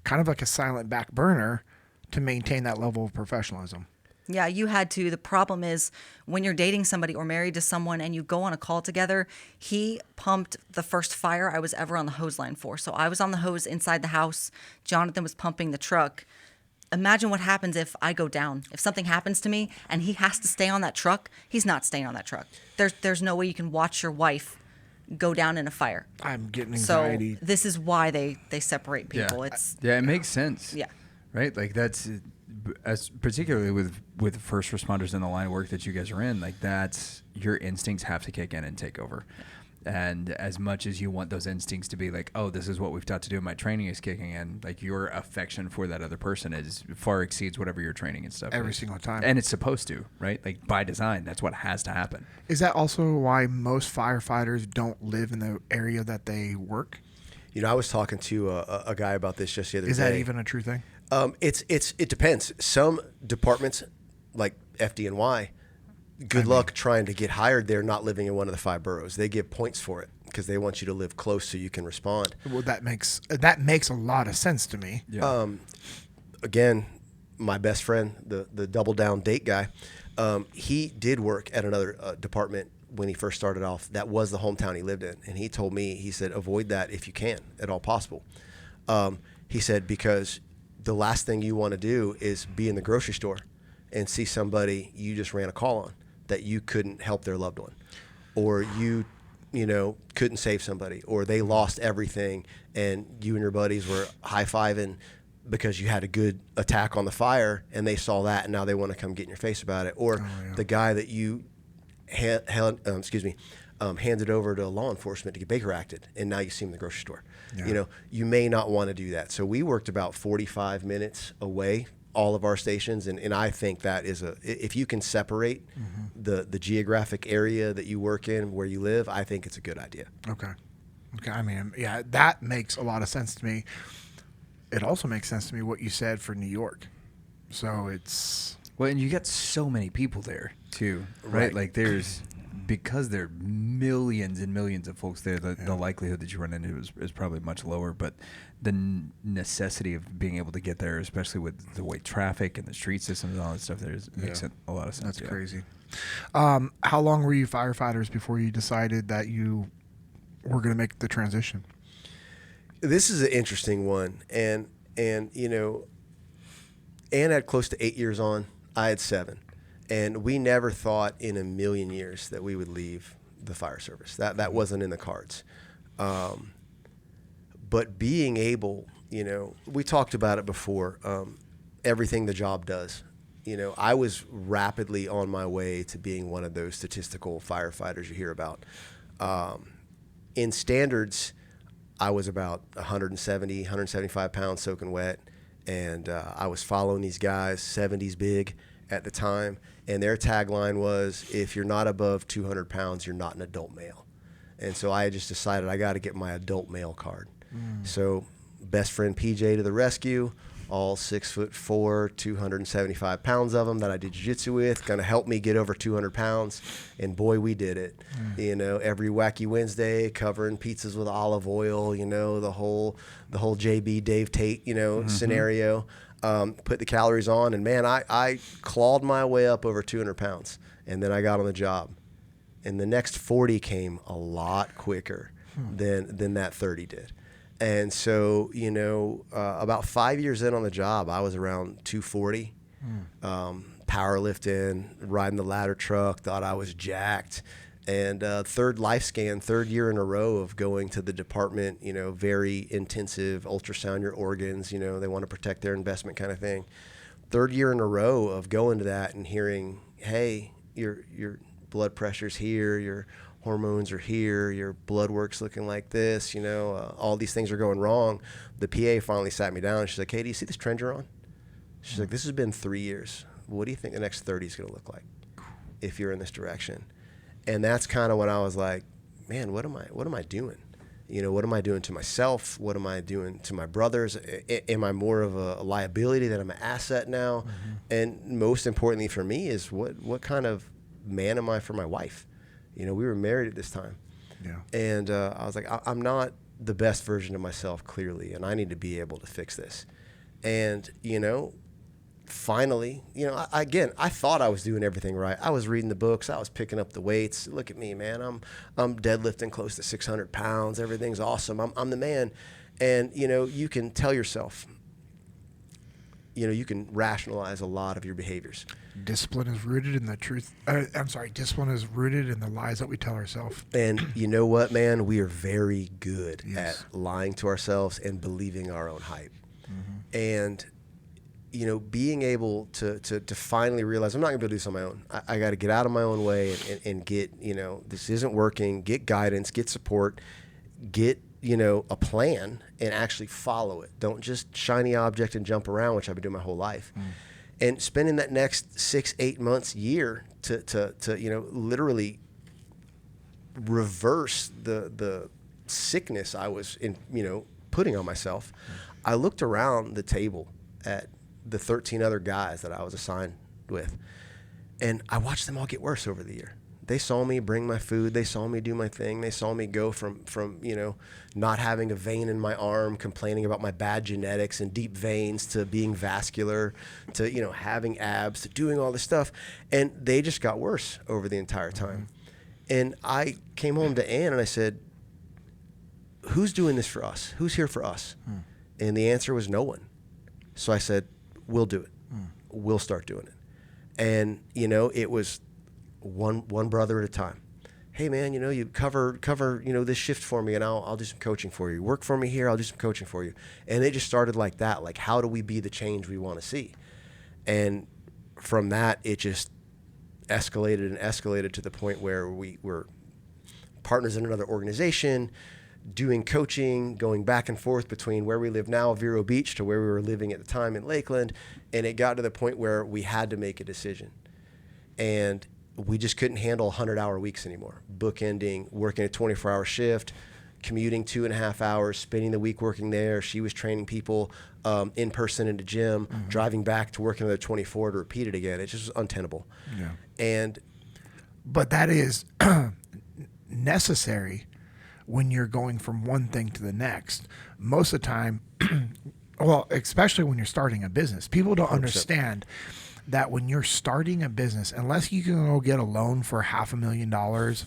kind of like a silent back burner to maintain that level of professionalism. Yeah, you had to. The problem is when you're dating somebody or married to someone and you go on a call together, he pumped the first fire I was ever on the hose line for. So I was on the hose inside the house. Jonathan was pumping the truck. Imagine what happens if I go down. If something happens to me and he has to stay on that truck, he's not staying on that truck. There's no way you can watch your wife go down in a fire. I'm getting So anxiety. this is why they separate people. It makes sense. Yeah. Right. Like that's as particularly with first responders in the line of work that you guys are in. Like that's your instincts have to kick in and take over. And as much as you want those instincts to be like, oh, this is what we've taught to do, my training is kicking in, like your affection for that other person is far exceeds whatever your training and stuff Every is. single time. And it's supposed to, right? Like by design, that's what has to happen. Is that also why most firefighters don't live in the area that they work? You know, I was talking to a guy about this just the other day. Is that even a true thing? It depends. Some departments, like FDNY, good luck trying to get hired there not living in one of the 5 boroughs. They give points for it because they want you to live close so you can respond. Well, that makes a lot of sense to me. Yeah. Again, my best friend, the double down date guy, he did work at another department when he first started off. That was the hometown he lived in. And he told me, he said, avoid that if you can at all possible. He said, because the last thing you want to do is be in the grocery store and see somebody you just ran a call on that you couldn't help their loved one, or you couldn't save somebody, or they lost everything and you and your buddies were high-fiving because you had a good attack on the fire and they saw that and now they want to come get in your face about it, or the guy that you handed over to law enforcement to get Baker acted and now you see him in the grocery store. Yeah. You may not want to do that. So we worked about 45 minutes away, all of our stations, and I think that is if you can separate the geographic area that you work in where you live, I think it's a good idea. Okay. I mean, yeah, that makes a lot of sense to me. It also makes sense to me what you said for New York. So it's... Well, and you got so many people there too, right? Right. Like because there are millions and millions of folks there, the likelihood that you run into is probably much lower. But the necessity of being able to get there, especially with the way traffic and the street systems and all that stuff, makes it a lot of sense. That's crazy. How long were you firefighters before you decided that you were going to make the transition? This is an interesting one, and Anne had close to 8 years on. I had 7, and we never thought in a million years that we would leave the fire service. That wasn't in the cards. But being able, we talked about it before. Everything the job does. I was rapidly on my way to being one of those statistical firefighters you hear about. In standards, I was about 170, 175 pounds soaking wet, and I was following these guys, 70s big at the time, and their tagline was, if you're not above 200 pounds, you're not an adult male. And so I just decided I got to get my adult male card. So best friend PJ to the rescue, all 6'4", 275 pounds of them that I did jiu-jitsu with, going to help me get over 200 pounds. And boy, we did it. You know, every wacky Wednesday, covering pizzas with olive oil, you know, the whole JB Dave Tate, you know, scenario. Put the calories on, and man, I clawed my way up over 200 pounds. And then I got on the job. And the next 40 came a lot quicker than that 30 did. And so, you know, about 5 years in on the job, I was around 240, powerlifting, riding the ladder truck, thought I was jacked. And third life scan, third year in a row of going to the department, you know, very intensive, ultrasound your organs, you know, they want to protect their investment kind of thing. Third year in a row of going to that and hearing, hey, your blood pressure's here, your hormones are here, your blood work's looking like this, you know, all these things are going wrong. The PA finally sat me down and she's like, hey, do you see this trend you're on? She's like, this has been 3 years. What do you think the next 30 is going to look like if you're in this direction? And that's kind of when I was like, man, what am I doing? You know, what am I doing to myself? What am I doing to my brothers? Am I more of a liability than I'm an asset now? And most importantly for me is what kind of man am I for my wife? You know, we were married at this time. Yeah. And I was like, I'm not the best version of myself, clearly, and I need to be able to fix this. And, you know, finally, you know, I thought I was doing everything right. I was reading the books. I was picking up the weights. Look at me, man. I'm deadlifting close to 600 pounds. Everything's awesome. I'm the man. And, you know, you can tell yourself, you know, you can rationalize a lot of your behaviors. Discipline is rooted in the truth. Discipline is rooted in the lies that we tell ourselves. And you know what, man? We are very good at lying to ourselves and believing our own hype. And, you know, being able to finally realize I'm not going to be able to do this on my own. I got to get out of my own way and get, you know, this isn't working, get guidance, get support, get, you know, a plan and actually follow it. Don't just shiny object and jump around, which I've been doing my whole life. And spending that next 6-8 months, year to you know, literally reverse the sickness I was in, you know, putting on myself. I looked around the table at the 13 other guys that I was assigned with, and I watched them all get worse over the year. They saw me bring my food. They saw me do my thing. They saw me go from you know, not having a vein in my arm, complaining about my bad genetics and deep veins, to being vascular, to, you know, having abs, to doing all this stuff. And they just got worse over the entire time. And I came home to Ann and I said, who's doing this for us? Who's here for us? And the answer was no one. So I said, we'll do it. We'll start doing it. And, you know, it was one brother at a time. Hey man, you know, you cover, you know, this shift for me and I'll do some coaching for you. Work for me here, I'll do some coaching for you. And it just started like that. Like, how do we be the change we want to see? And from that, it just escalated to the point where we were partners in another organization, doing coaching, going back and forth between where we live now, Vero Beach, to where we were living at the time in Lakeland. And it got to the point where we had to make a decision. And we just couldn't handle 100-hour weeks anymore. Bookending, working a 24-hour shift, commuting 2.5 hours, spending the week working there. She was training people in person in the gym, driving back to work another 24 to repeat it again. It just was untenable. Yeah. But that is necessary when you're going from one thing to the next. Most of the time, well, especially when you're starting a business, people don't 100%. Understand that when you're starting a business, unless you can go get a loan for $500,000,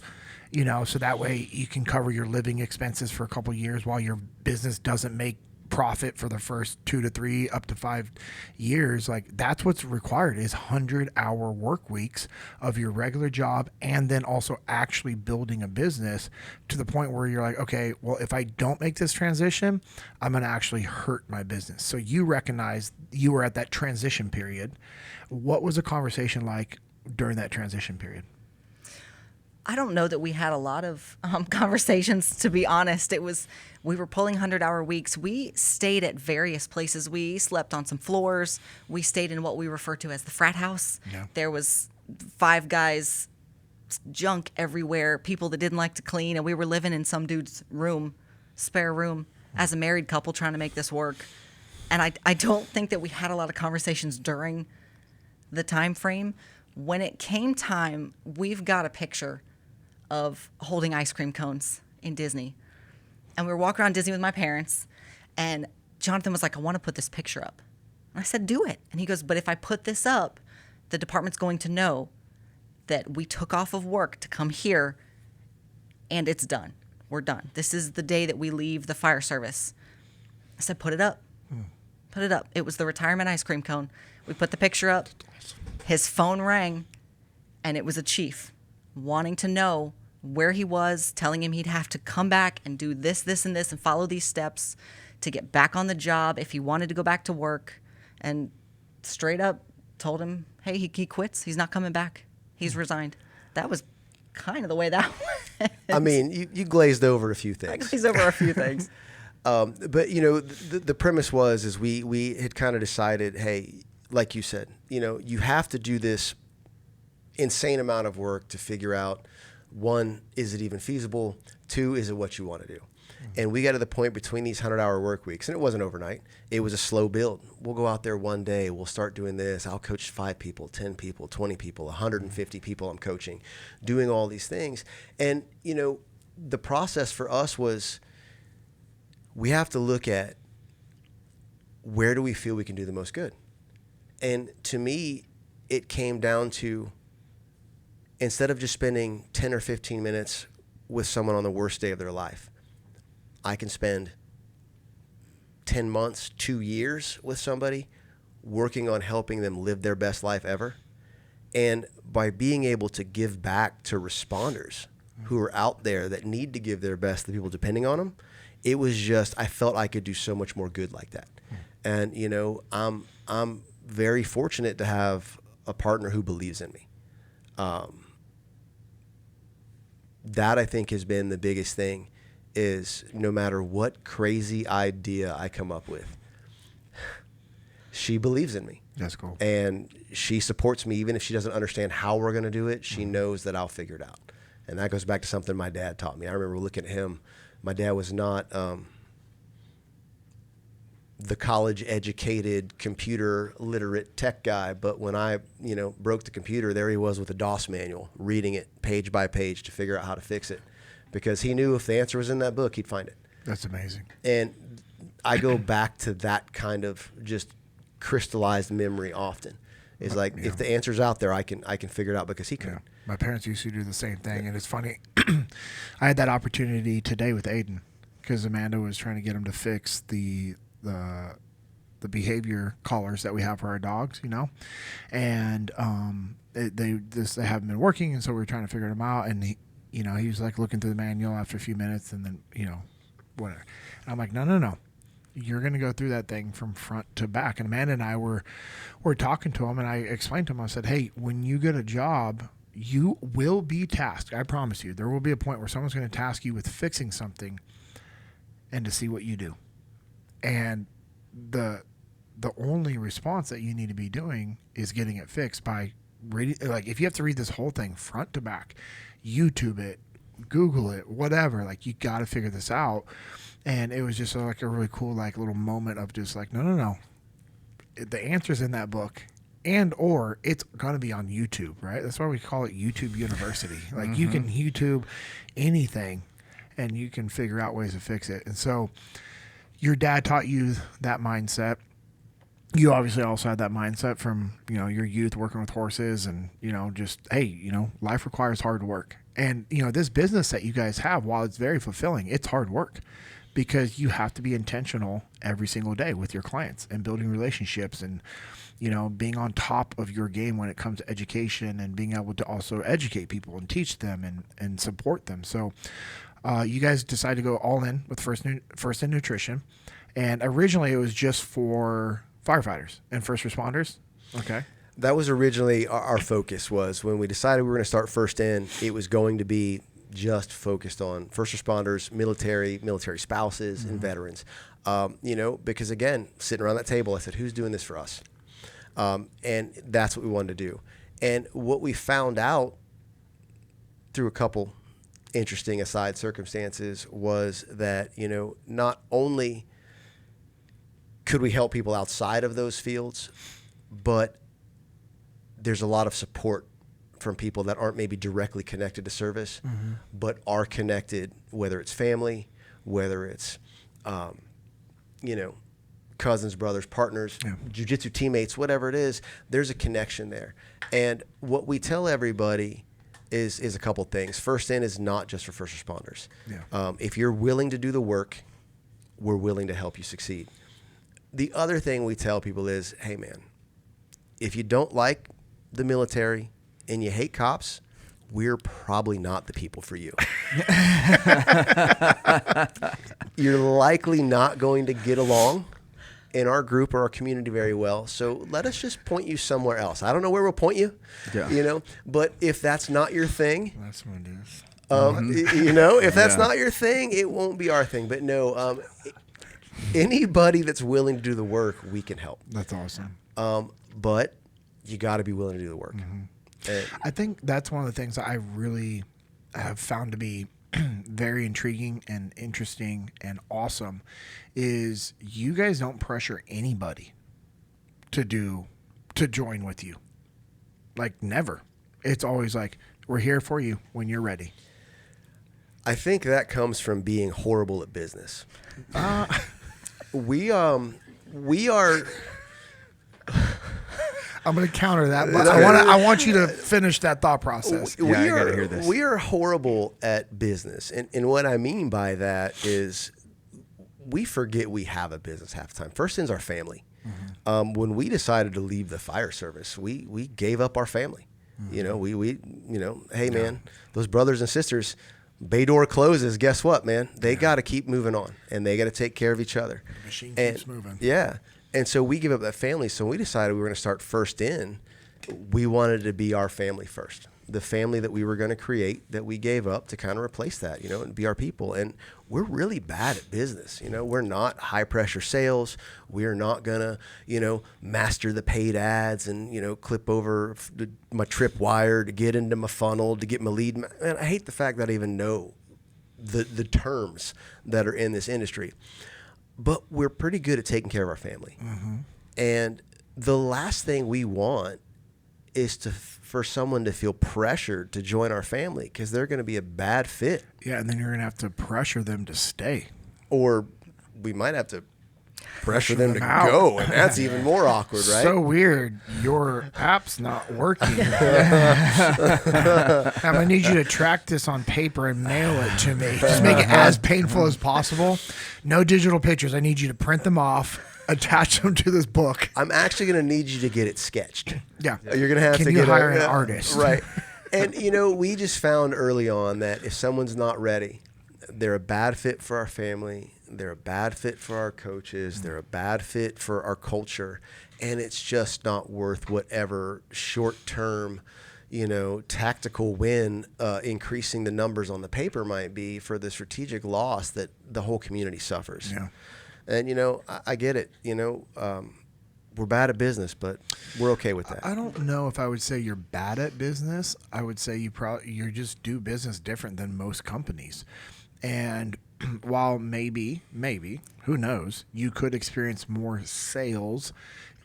you know, so that way you can cover your living expenses for a couple of years while your business doesn't make profit for the first 2 to 3 up to 5 years. Like, that's what's required is 100-hour work weeks of your regular job, and then also actually building a business to the point where you're like, okay, well, if I don't make this transition, I'm going to actually hurt my business. So you recognize you were at that transition period. What was the conversation like during that transition period? I don't know that we had a lot of conversations, to be honest. We were pulling 100-hour weeks. We stayed at various places. We slept on some floors. We stayed in what we refer to as the frat house. Yeah. There was 5 guys, junk everywhere, people that didn't like to clean, and we were living in some dude's room, spare room, as a married couple trying to make this work. And I don't think that we had a lot of conversations during the time frame. When it came time, we've got a picture of holding ice cream cones in Disney. And we were walking around Disney with my parents, and Jonathan was like, I want to put this picture up. And I said, do it. And he goes, but if I put this up, the department's going to know that we took off of work to come here, and it's done. We're done. This is the day that we leave the fire service. I said, put it up. Put it up. It was the retirement ice cream cone. We put the picture up. His phone rang, and it was a chief wanting to know where he was, telling him he'd have to come back and do this, this, and this, and follow these steps to get back on the job if he wanted to go back to work. And straight up told him, hey, he quits. He's not coming back. He's resigned. That was kind of the way that went. I mean, you glazed over a few things. I glazed over a few things. But the premise is we had kind of decided, hey, like you said, you have to do this insane amount of work to figure out, one, is it even feasible? Two, is it what you want to do? And we got to the point between these 100-hour work weeks, and it wasn't overnight. It was a slow build. We'll go out there one day. We'll start doing this. I'll coach 5 people, 10 people, 20 people, 150 people I'm coaching, doing all these things. And, the process for us was we have to look at where do we feel we can do the most good. And to me, it came down to, instead of just spending 10 or 15 minutes with someone on the worst day of their life, I can spend 10 months, 2 years with somebody working on helping them live their best life ever. And by being able to give back to responders who are out there that need to give their best to the people depending on them, it was just, I felt I could do so much more good like that. And, I'm very fortunate to have a partner who believes in me. That I think has been the biggest thing, is no matter what crazy idea I come up with, she believes in me. That's cool. And she supports me even if she doesn't understand how we're going to do it. She knows that I'll figure it out. And that goes back to something my dad taught me. I remember looking at him. My dad was not the college-educated, computer-literate tech guy, but when I, broke the computer, there he was with a DOS manual, reading it page by page to figure out how to fix it, because he knew if the answer was in that book, he'd find it. That's amazing. And I go back to that kind of just crystallized memory often. Is like, if the answer's out there, I can figure it out because he could. Yeah. My parents used to do the same thing, and it's funny. I had that opportunity today with Aiden because Amanda was trying to get him to fix the behavior collars that we have for our dogs, and they haven't been working, and so we were trying to figure them out. And he was like looking through the manual after a few minutes, and then whatever. And I'm like, no. You're going to go through that thing from front to back. And Amanda and I were talking to him, and I explained to him, I said, hey, when you get a job, you will be tasked. I promise you, there will be a point where someone's going to task you with fixing something and to see what you do. And the only response that you need to be doing is getting it fixed by reading. Like, if you have to read this whole thing front to back, YouTube it, Google it, whatever, like, you got to figure this out. And it was just like a really cool, like, little moment of just like, no. The answer's in that book, or it's going to be on YouTube, right? That's why we call it YouTube University. Like, you can YouTube anything, and you can figure out ways to fix it. And so your dad taught you that mindset. You obviously also had that mindset from, your youth working with horses and, just, hey, life requires hard work. And, this business that you guys have, while it's very fulfilling, it's hard work. Because you have to be intentional every single day with your clients and building relationships and, being on top of your game when it comes to education and being able to also educate people and teach them and support them. So you guys decided to go all in with First in Nutrition. And originally it was just for firefighters and first responders. Okay. That was originally our focus. Was when we decided we were going to start First In, it was going to be just focused on first responders, military spouses, and veterans. Because again, sitting around that table, I said, who's doing this for us? And that's what we wanted to do. And what we found out through a couple interesting aside circumstances was that, not only Could we help people outside of those fields? But there's a lot of support from people that aren't maybe directly connected to service, but are connected, whether it's family, whether it's, cousins, brothers, partners, jiu-jitsu teammates, whatever it is, there's a connection there. And what we tell everybody is a couple things. First in is not just for first responders. Yeah. If you're willing to do the work, we're willing to help you succeed. The other thing we tell people is, hey man, if you don't like the military and you hate cops, we're probably not the people for you. You're likely not going to get along in our group or our community very well. So let us just point you somewhere else. I don't know where we'll point you, but if that's not your thing, That's what it is. if that's not your thing, it won't be our thing. But no, anybody that's willing to do the work, we can help. That's awesome. But you got to be willing to do the work. I think that's one of the things that I really have found to be very intriguing and interesting and awesome is you guys don't pressure anybody to join with you. Like never. It's always like, we're here for you when you're ready. I think that comes from being horrible at business. We are. I'm going to counter that, but I want you to finish that thought process. I got to hear this. We are horrible at business. And what I mean by that is we forget we have a business half the time. First thing's our family. When we decided to leave the fire service, we gave up our family. Hey man, those brothers and sisters, bay door closes, guess what, man? They got to keep moving on and they got to take care of each other. The machine keeps moving. Yeah. And so we give up that family. So when we decided we were going to start first in, we wanted to be our family first. The family that we were going to create that we gave up to kind of replace that, and be our people. And we're really bad at business. We're not high pressure sales. We're not going to, master the paid ads and, clip over my tripwire to get into my funnel, to get my lead. Man, I hate the fact that I even know the terms that are in this industry. But we're pretty good at taking care of our family. And the last thing we want is for someone to feel pressured to join our family because they're going to be a bad fit. Yeah, and then you're going to have to pressure them to stay. Or we might have to pressure them to out. go, and that's even more awkward, right? So weird. Your app's not working. I'm going to need you to track this on paper and mail it to me. Just make it as painful as possible. No digital pictures. I need you to print them off, attach them to this book. I'm actually going to need you to get it sketched. Yeah. You're going to have Can to you get hire an artist? Right. And, we just found early on that if someone's not ready, they're a bad fit for our family. They're a bad fit for our coaches. They're a bad fit for our culture. And it's just not worth whatever short-term, tactical win, increasing the numbers on the paper might be for the strategic loss that the whole community suffers. Yeah. And, I get it. We're bad at business, but we're okay with that. I don't know if I would say you're bad at business. I would say you just do business different than most companies. And while maybe, who knows, you could experience more sales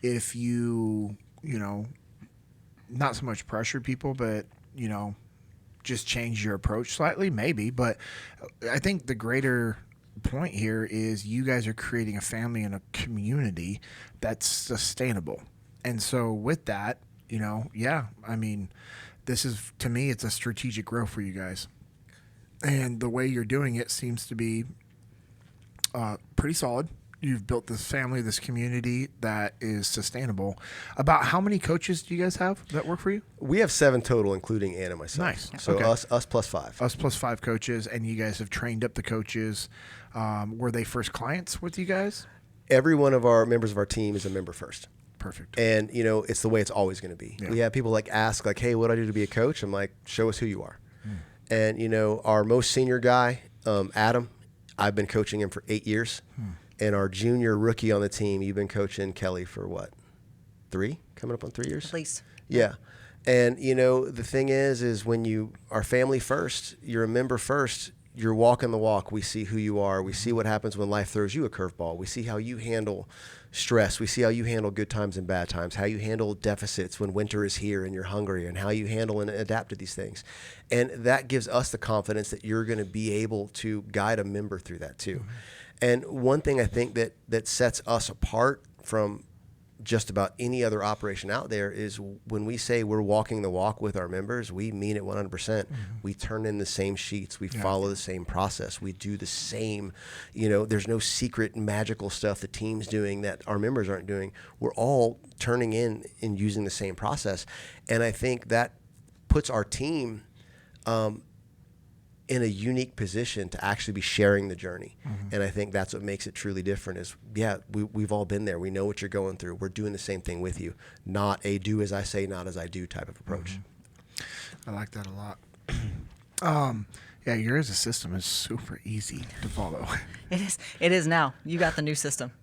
if you not so much pressure people, but, just change your approach slightly, maybe. But I think the greater point here is you guys are creating a family and a community that's sustainable. And so with that, this is, to me, it's a strategic growth for you guys. And the way you're doing it seems to be pretty solid. You've built this family, this community that is sustainable. About how many coaches do you guys have that work for you? We have 7 total, including Ann and myself. Nice. So Okay. us plus 5. Us plus 5 coaches, and you guys have trained up the coaches. Were they first clients with you guys? Every one of our members of our team is a member first. Perfect. And, it's the way it's always going to be. Yeah. We have people ask, hey, what do I do to be a coach? I'm like, show us who you are. And, our most senior guy, Adam, I've been coaching him for 8 years. And our junior rookie on the team, you've been coaching Kelly for what? 3? Coming up on 3 years? At least. Yeah. And, the thing is when you are family first, you're a member first, you're walking the walk. We see who you are. We see what happens when life throws you a curveball. We see how you handle stress. We see how you handle good times and bad times, how you handle deficits when winter is here and you're hungry, and how you handle and adapt to these things. And that gives us the confidence that you're going to be able to guide a member through that too. And one thing I think that sets us apart from just about any other operation out there is when we say we're walking the walk with our members, we mean it 100%. We turn in the same sheets. We follow the same process. We do the same, there's no secret magical stuff the team's doing that our members aren't doing. We're all turning in and using the same process. And I think that puts our team in a unique position to actually be sharing the journey. And I think that's what makes it truly different is, we've all been there. We know what you're going through. We're doing the same thing with you, not a do as I say, not as I do type of approach. I like that a lot. Yours system is super easy to follow. It is now. You got the new system.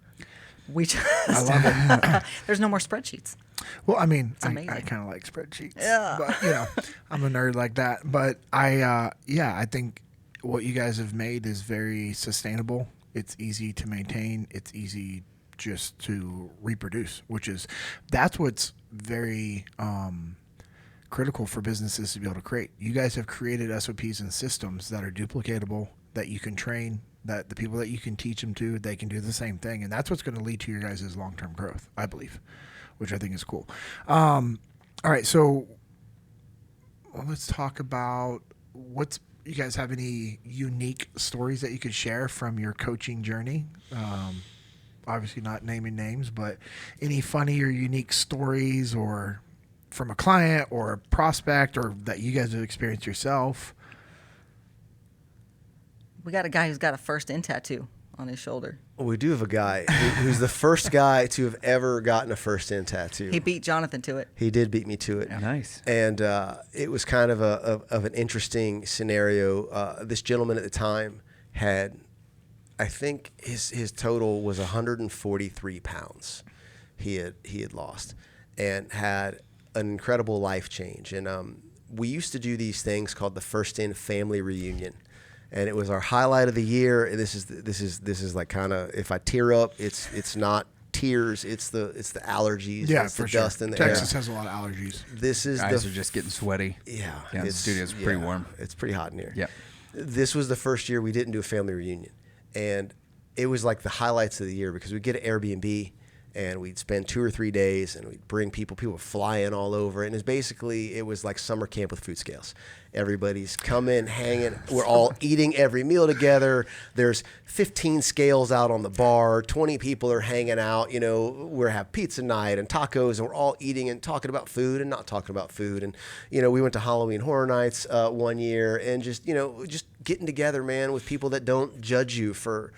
We just, I love it. there's no more spreadsheets. Well, I mean, I amazing. kind of like spreadsheets, Yeah. but I'm a nerd like that. But I think what you guys have made is very sustainable. It's easy to maintain. It's easy just to reproduce, that's what's very critical for businesses to be able to create. You guys have created SOPs and systems that are duplicatable, that you can train, that the people that you can teach them to, they can do the same thing. And that's what's going to lead to your guys' long-term growth, I believe, which I think is cool. All right. So let's talk about you guys have any unique stories that you could share from your coaching journey? Obviously not naming names, but any funny or unique stories or from a client or a prospect or that you guys have experienced yourself? We got a guy who's got a first in tattoo on his shoulder. Well, we do have a guy who's the first guy to have ever gotten a first in tattoo. He beat Jonathan to it. He did beat me to it. Yeah. Nice. And it was kind of an interesting scenario. This gentleman at the time had, I think his total was 143 pounds he had lost, and had an incredible life change. And we used to do these things called the First In Family Reunion. And it was our highlight of the year. And this is like kind of, if I tear up, it's not tears, it's the allergies, it's the dust in the air. Texas has a lot of allergies. This is Guys are just getting sweaty. Yeah, the studio's pretty warm. It's pretty hot in here. Yeah. This was the first year we didn't do a family reunion, and it was like the highlights of the year because we'd get an Airbnb and we'd spend 2 or 3 days and we'd bring people would fly in all over. And it was like summer camp with food scales. Everybody's coming, hanging. We're all eating every meal together. There's 15 scales out on the bar. 20 people are hanging out. We have pizza night and tacos, and we're all eating and talking about food and not talking about food. And, we went to Halloween Horror Nights one year, and just getting together, man, with people that don't judge you for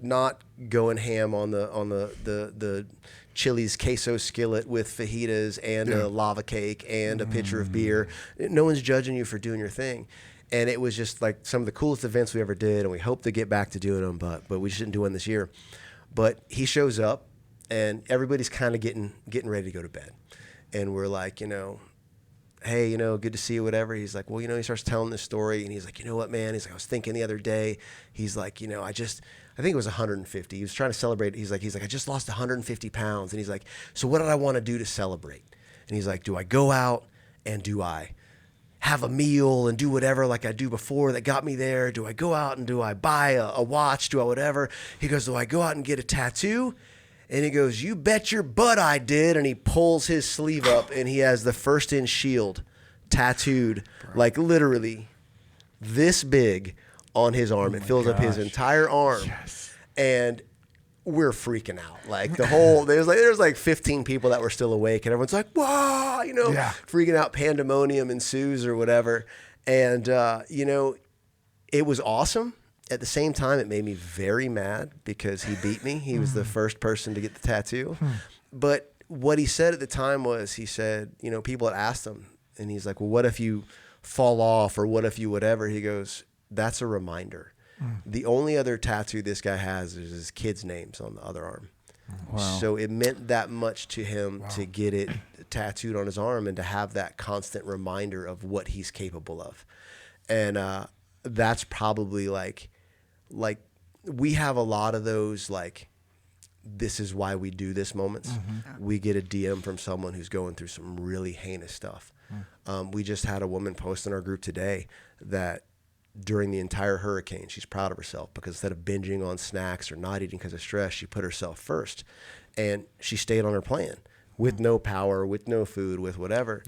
not going ham on the Chili's queso skillet with fajitas and a lava cake and a pitcher of beer. No one's judging you for doing your thing. And it was just like some of the coolest events we ever did, and we hope to get back to doing them, but we just didn't do one this year. But he shows up, and everybody's kind of getting ready to go to bed. And we're like, hey, good to see you, whatever. He's like, well, he starts telling this story, and he's like, you know what, man? He's like, I was thinking the other day. He's like, I think it was 150. He was trying to celebrate. He's like, I just lost 150 pounds. And he's like, so what did I want to do to celebrate? And he's like, do I go out and do I have a meal and do whatever like I do before that got me there? Do I go out and do I buy a watch? Do I whatever? He goes, do I go out and get a tattoo? And he goes, you bet your butt I did. And he pulls his sleeve up, and he has the First In shield tattooed, like literally this big on his arm. It fills up his entire arm. Yes. And we're freaking out. Like there's like 15 people that were still awake, and everyone's like, wow, freaking out. Pandemonium ensues or whatever. And, it was awesome. At the same time, it made me very mad because he beat me. He was the first person to get the tattoo. But what he said at the time was, he said, people had asked him, and he's like, well, what if you fall off, or what if you whatever? He goes, that's a reminder. The only other tattoo this guy has is his kids' names on the other arm. Wow. So it meant that much to him to get it tattooed on his arm and to have that constant reminder of what he's capable of. And that's probably like we have a lot of those, like, this is why we do this moments. We get a DM from someone who's going through some really heinous stuff. We just had a woman post in our group today that during the entire hurricane, she's proud of herself because instead of binging on snacks or not eating because of stress, she put herself first, and she stayed on her plan with no power, with no food, with whatever.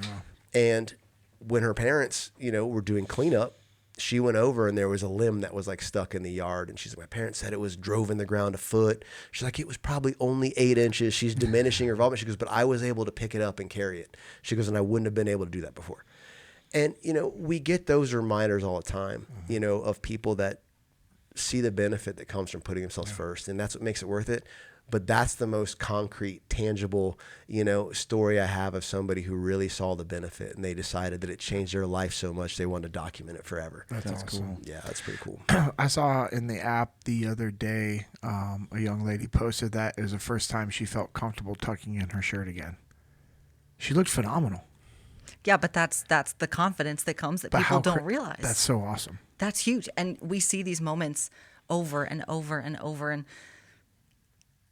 And when her parents, were doing cleanup, she went over and there was a limb that was like stuck in the yard. And she's like, my parents said it was drove in the ground a foot. She's like, it was probably only 8 inches. She's diminishing her involvement. She goes, but I was able to pick it up and carry it. She goes, and I wouldn't have been able to do that before. And, we get those reminders all the time, of people that see the benefit that comes from putting themselves first. And that's what makes it worth it. But that's the most concrete, tangible, story I have of somebody who really saw the benefit and they decided that it changed their life so much they wanted to document it forever. That's awesome. cool. Yeah, that's pretty cool. I saw in the app the other day, a young lady posted that it was the first time she felt comfortable tucking in her shirt again. She looked phenomenal. Yeah, but that's the confidence that comes that But people how don't realize. That's so awesome. That's huge. And we see these moments over and over and over. And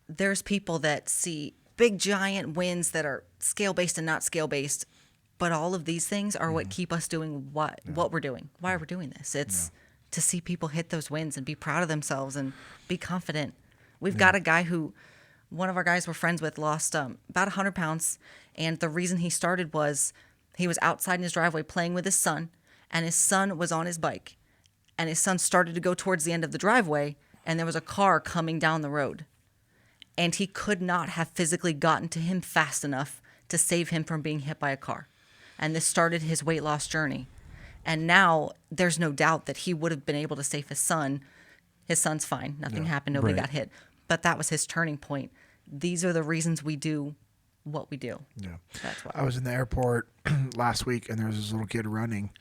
there's people that see big giant wins that are scale-based and not scale-based. But all of these things are what keep us doing what we're doing. Why are we doing this? It's to see people hit those wins and be proud of themselves and be confident. We've got a guy who, one of our guys we're friends with, lost about 100 pounds. And the reason he started was he was outside in his driveway playing with his son, and his son was on his bike. And his son started to go towards the end of the driveway, and there was a car coming down the road. And he could not have physically gotten to him fast enough to save him from being hit by a car. And this started his weight loss journey. And now there's no doubt that he would have been able to save his son. His son's fine. Nothing happened. Nobody got hit. But that was his turning point. These are the reasons we do what we do. Yeah. That's why. I was in the airport last week and there was this little kid running.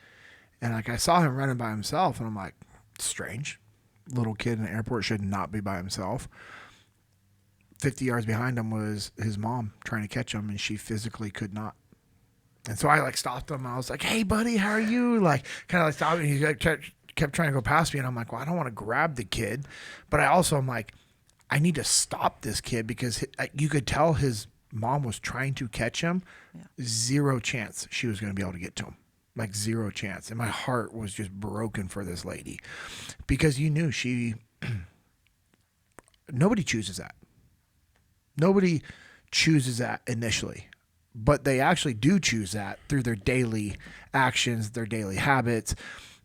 And I saw him running by himself and I'm like, strange. Little kid in the airport should not be by himself. 50 yards behind him was his mom trying to catch him and she physically could not. And so I stopped him. I was like, hey buddy, how are you? Kind of stopped and he kept trying to go past me. And I'm like, well, I don't want to grab the kid. But I also am like, I need to stop this kid because you could tell his mom was trying to catch him. Zero chance she was going to be able to get to him. Zero chance. And my heart was just broken for this lady because you knew nobody chooses that. Nobody chooses that initially, but they actually do choose that through their daily actions, their daily habits,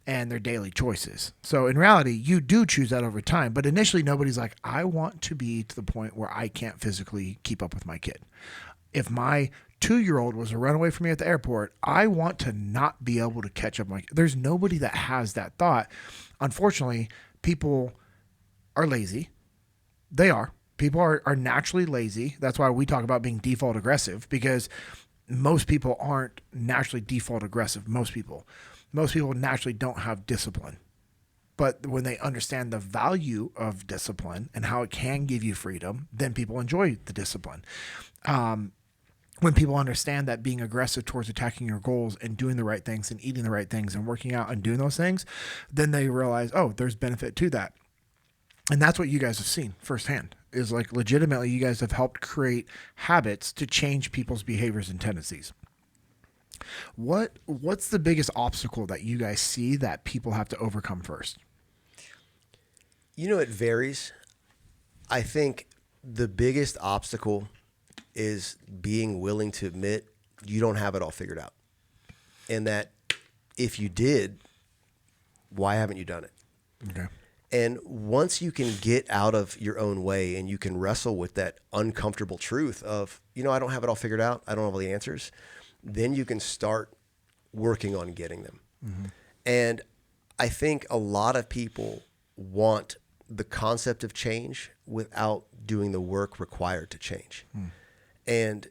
and their daily choices. So in reality, you do choose that over time, but initially nobody's like, I want to be to the point where I can't physically keep up with my kid. If my 2-year-old was to run away from me at the airport, I want to not be able to catch up. There's nobody that has that thought. Unfortunately, people are lazy. They are. People are naturally lazy. That's why we talk about being default aggressive, because most people aren't naturally default aggressive. Most people naturally don't have discipline. But when they understand the value of discipline and how it can give you freedom, then people enjoy the discipline. When people understand that being aggressive towards attacking your goals and doing the right things and eating the right things and working out and doing those things, then they realize, oh, there's benefit to that. And that's what you guys have seen firsthand, is legitimately you guys have helped create habits to change people's behaviors and tendencies. What's the biggest obstacle that you guys see that people have to overcome first? It varies. I think the biggest obstacle is being willing to admit you don't have it all figured out. And that if you did, why haven't you done it? Okay. And once you can get out of your own way and you can wrestle with that uncomfortable truth of, I don't have it all figured out, I don't have all the answers, then you can start working on getting them. Mm-hmm. And I think a lot of people want the concept of change without doing the work required to change. And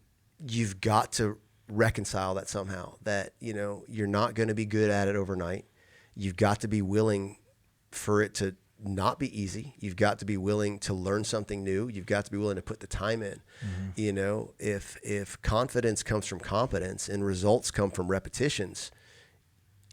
you've got to reconcile that somehow, that, you're not going to be good at it overnight. You've got to be willing for it to not be easy. You've got to be willing to learn something new. You've got to be willing to put the time in. Mm-hmm. If confidence comes from competence and results come from repetitions,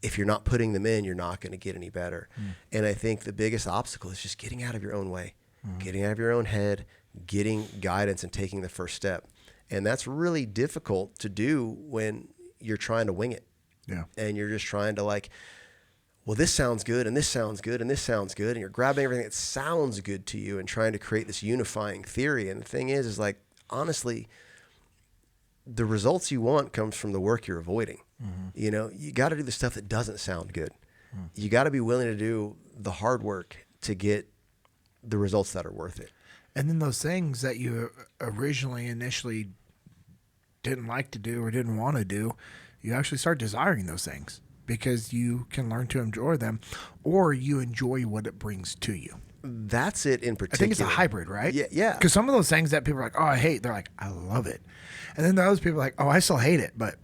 if you're not putting them in, you're not going to get any better. And I think the biggest obstacle is just getting out of your own way, getting out of your own head, getting guidance and taking the first step. And that's really difficult to do when you're trying to wing it. Yeah. And you're just trying to like, well, this sounds good, and this sounds good, and this sounds good. And you're grabbing everything that sounds good to you and trying to create this unifying theory. And the thing is like, honestly, the results you want comes from the work you're avoiding. You know, you got to do the stuff that doesn't sound good. You got to be willing to do the hard work to get the results that are worth it. And then those things that you initially didn't like to do or didn't want to do, you actually start desiring those things because you can learn to enjoy them, or you enjoy what it brings to you. That's it in particular. I think it's a hybrid, right? Yeah. Because some of those things that people are like, oh, I hate, they're like, I love it. And then those people are like, oh, I still hate it, but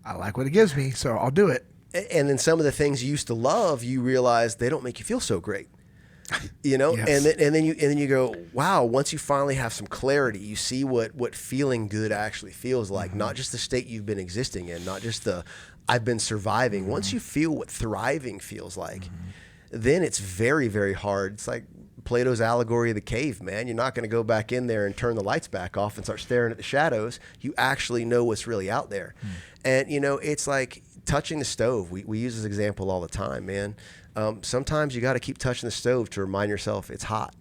I like what it gives me, so I'll do it. And then some of the things you used to love, you realize they don't make you feel so great. You know, Yes. and then you go, wow. Once you finally have some clarity, you see what feeling good actually feels like. Not just the state you've been existing in, not just the I've been surviving. Once you feel what thriving feels like, then it's very, very hard. It's like Plato's allegory of the cave, man. You're not going to go back in there and turn the lights back off and start staring at the shadows. You actually know what's really out there. And, you know, it's like touching the stove. We use this example all the time, man. Sometimes you got to keep touching the stove to remind yourself it's hot,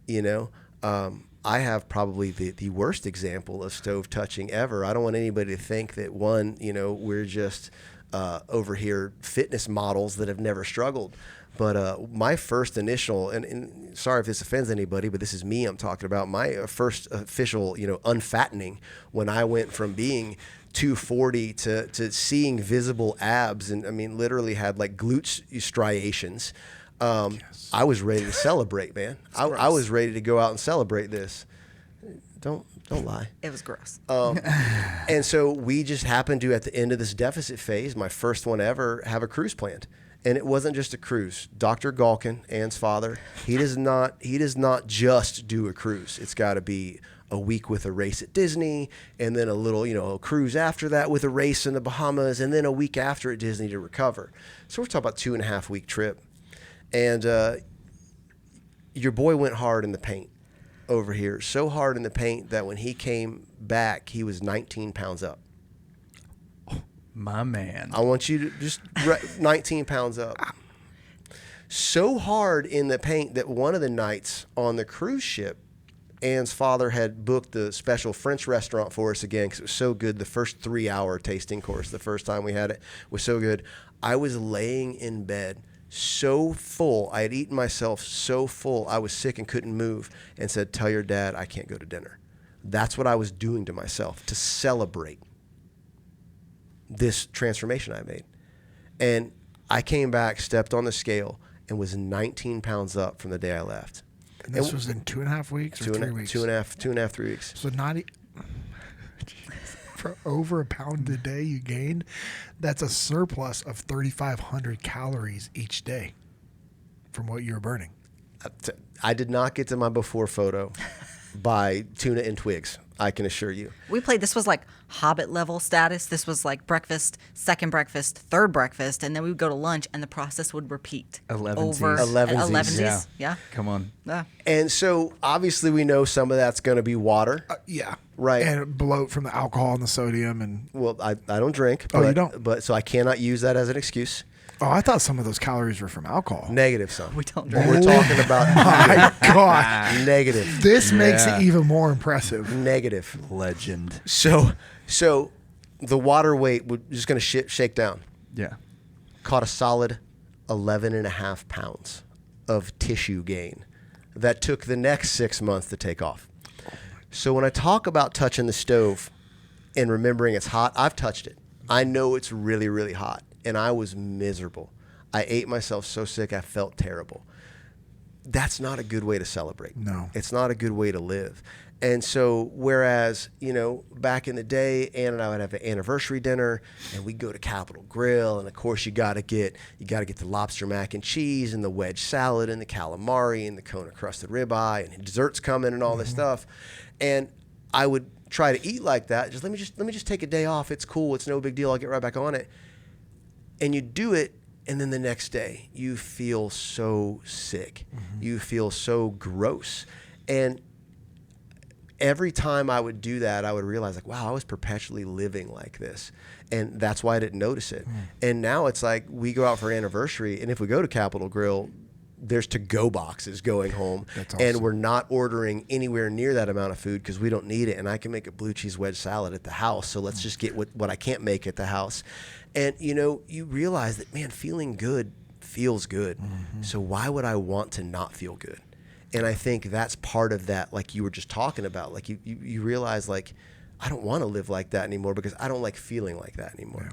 you know. I have probably the worst example of stove touching ever. I don't want anybody to think that, one, you know, we're just over here fitness models that have never struggled. But my first initial, and sorry if this offends anybody, but this is me I'm talking about, my first official, you know, unfattening, when I went from being 240 to seeing visible abs, and I mean literally had like glute striations. Yes. I was ready to celebrate, man. I was ready to go out and celebrate this. Don't lie. It was gross. And so we just happened to, at the end of this deficit phase, my first one ever, have a cruise planned. And it wasn't just a cruise. Dr. Galkin, Anne's father, he does not just do a cruise. It's got to be a week with a race at Disney, and then a little, you know, a cruise after that with a race in the Bahamas, and then a week after at Disney to recover. So we're talking about 2.5 week trip. And your boy went hard in the paint over here, so hard in the paint that when he came back, he was 19 pounds up. My man. I want you to just 19 pounds up. So hard in the paint that one of the nights on the cruise ship, Anne's father had booked the special French restaurant for us again because it was so good. The first 3-hour tasting course, the first time we had it, was so good. I was laying in bed so full. I had eaten myself so full. I was sick and couldn't move, and said, tell your dad I can't go to dinner. That's what I was doing to myself to celebrate this transformation I made. And I came back, stepped on the scale, and was 19 pounds up from the day I left. And this was in 2.5 weeks or 3 weeks? 2.5, 3 weeks. So for over a pound a day you gained, that's a surplus of 3,500 calories each day from what you're burning. I did not get to my before photo by tuna and twigs, I can assure you. We played, this was like Hobbit level status. This was like breakfast, second breakfast, third breakfast, and then we would go to lunch, and the process would repeat. 11sies. Yeah. Come on. Yeah. And so obviously we know some of that's going to be water. Yeah. Right. And bloat from the alcohol and the sodium. And Well, I don't drink. Oh, but, you don't? But so I cannot use that as an excuse. oh, I thought some of those calories were from alcohol. Negative, son. We don't What drink. we're talking about. My God. Negative. This makes Yeah. it even more impressive. Negative. Legend. So the water weight was just going to shake down. Yeah. Caught a solid 11.5 pounds of tissue gain that took the next 6 months to take off. So when I talk about touching the stove and remembering it's hot, I've touched it. I know it's really, really hot, and I was miserable. I ate myself so sick I felt terrible. That's not a good way to celebrate. No. It's not a good way to live. And so whereas, you know, back in the day, Ann and I would have an anniversary dinner, and we'd go to Capitol Grill, and of course you got to get the lobster mac and cheese and the wedge salad and the calamari and the Kona crusted ribeye and desserts coming and all this stuff. And I would try to eat like that. Let me just take a day off. It's cool. It's no big deal. I'll get right back on it. And you do it, And then the next day, you feel so sick. You feel so gross. And every time I would do that, I would realize, like, wow, I was perpetually living like this. And that's why I didn't notice it. And now it's like we go out for an anniversary, and if we go to Capitol Grill, there's to-go boxes going home. That's awesome. And we're not ordering anywhere near that amount of food because we don't need it. And I can make a blue cheese wedge salad at the house, so let's just get what I can't make at the house. And, you know, you realize that, man, feeling good feels good. So why would I want to not feel good? And I think that's part of that, like you were just talking about. Like you realize, like, I don't want to live like that anymore because I don't like feeling like that anymore.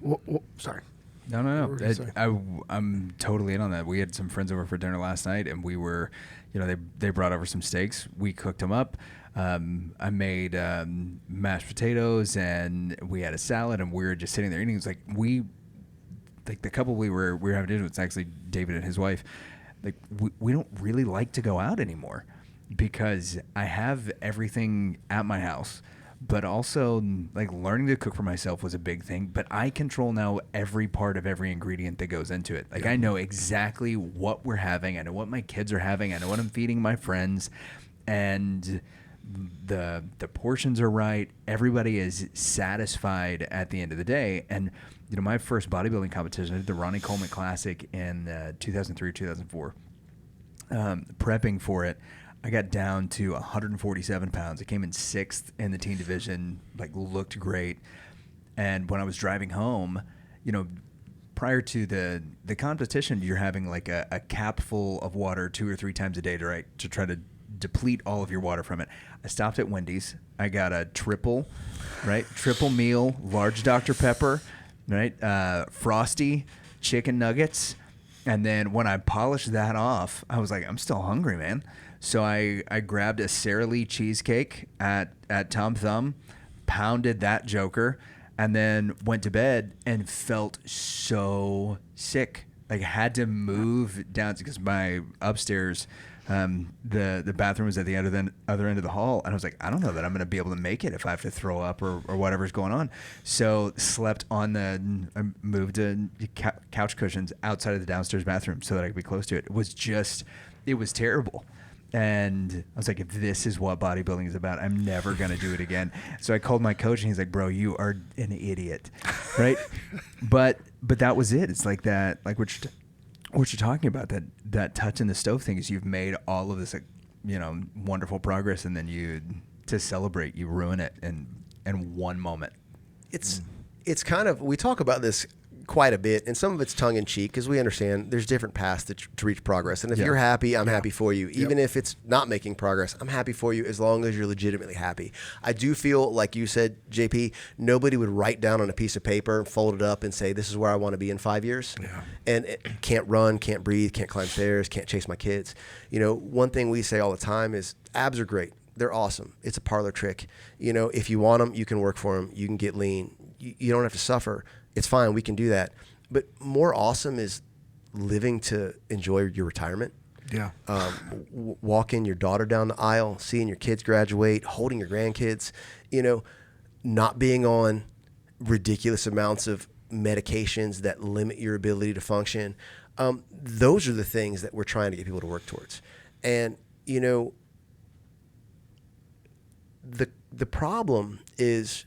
Well, sorry. No. What were you gonna say? I'm totally in on that. We had some friends over for dinner last night, and we were, you know, they brought over some steaks. We cooked them up. I made mashed potatoes, and we had a salad, and we were just sitting there eating. It was like the couple we were having dinner with, it's actually David and his wife. Like we don't really like to go out anymore because I have everything at my house. But also, like, learning to cook for myself was a big thing. But I control now every part of every ingredient that goes into it. Like, I know exactly what we're having. I know what my kids are having. I know what I'm feeding my friends. And the portions are right. Everybody is satisfied at the end of the day. And, you know, my first bodybuilding competition, I did the Ronnie Coleman Classic in 2003 or 2004. Prepping for it, I got down to 147 pounds. I came in 6th in the teen division, like, looked great. And when I was driving home, you know, prior to the competition, you're having like a cap full of water 2 or 3 times a day to try to deplete all of your water from it. I stopped at Wendy's. I got a triple meal, large Dr. Pepper, right? Frosty, chicken nuggets. And then when I polished that off, I was like, I'm still hungry, man. So I grabbed a Sara Lee cheesecake at Tom Thumb, pounded that joker, and then went to bed and felt so sick. Like, I had to move down because my upstairs, the bathroom was at the other end of the hall, and I was like, I don't know that I'm going to be able to make it if I have to throw up or whatever's going on. So moved to couch cushions outside of the downstairs bathroom so that I could be close to it. It was terrible. And I was like, if this is what bodybuilding is about, I'm never going to do it again. So I called my coach, and he's like, bro, you are an idiot, right? but that was it. It's like that, like what you're talking about, that touch in the stove thing is you've made all of this, like, you know, wonderful progress, and then to celebrate, you ruin it in one moment. It's kind of, we talk about this quite a bit, and some of it's tongue-in-cheek because we understand there's different paths to reach progress. And if you're happy, I'm happy for you. Even if it's not making progress, I'm happy for you as long as you're legitimately happy. I do feel, like you said, JP, nobody would write down on a piece of paper, fold it up, and say, this is where I want to be in 5 years. Yeah. And can't run, can't breathe, can't climb stairs, can't chase my kids. You know, one thing we say all the time is abs are great. They're awesome. It's a parlor trick. You know, if you want them, you can work for them. You can get lean. You don't have to suffer. It's fine. We can do that. But more awesome is living to enjoy your retirement. Yeah. Walking your daughter down the aisle, seeing your kids graduate, holding your grandkids, you know, not being on ridiculous amounts of medications that limit your ability to function. Those are the things that we're trying to get people to work towards. And, you know, the problem is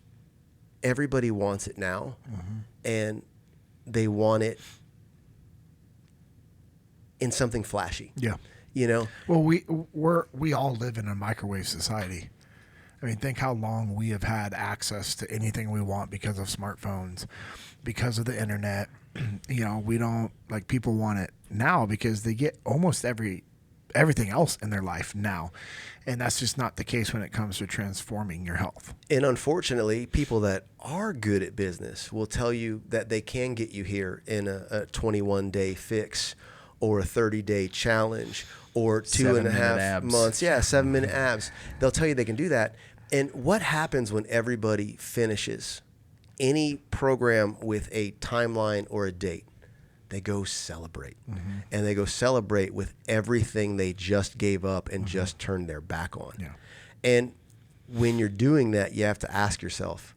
everybody wants it now, and they want it in something flashy. Yeah. You know? Well, we all live in a microwave society. I mean, think how long we have had access to anything we want because of smartphones, because of the internet. You know, we don't, like, people want it now because they get almost everything else in their life now. And that's just not the case when it comes to transforming your health. And unfortunately, people that are good at business will tell you that they can get you here in a 21-day fix or a 30-day challenge or 2.5 months. Yeah, 7-minute abs. They'll tell you they can do that. And what happens when everybody finishes any program with a timeline or a date? They go celebrate. And they go celebrate with everything they just gave up and just turned their back on. Yeah. And when you're doing that, you have to ask yourself,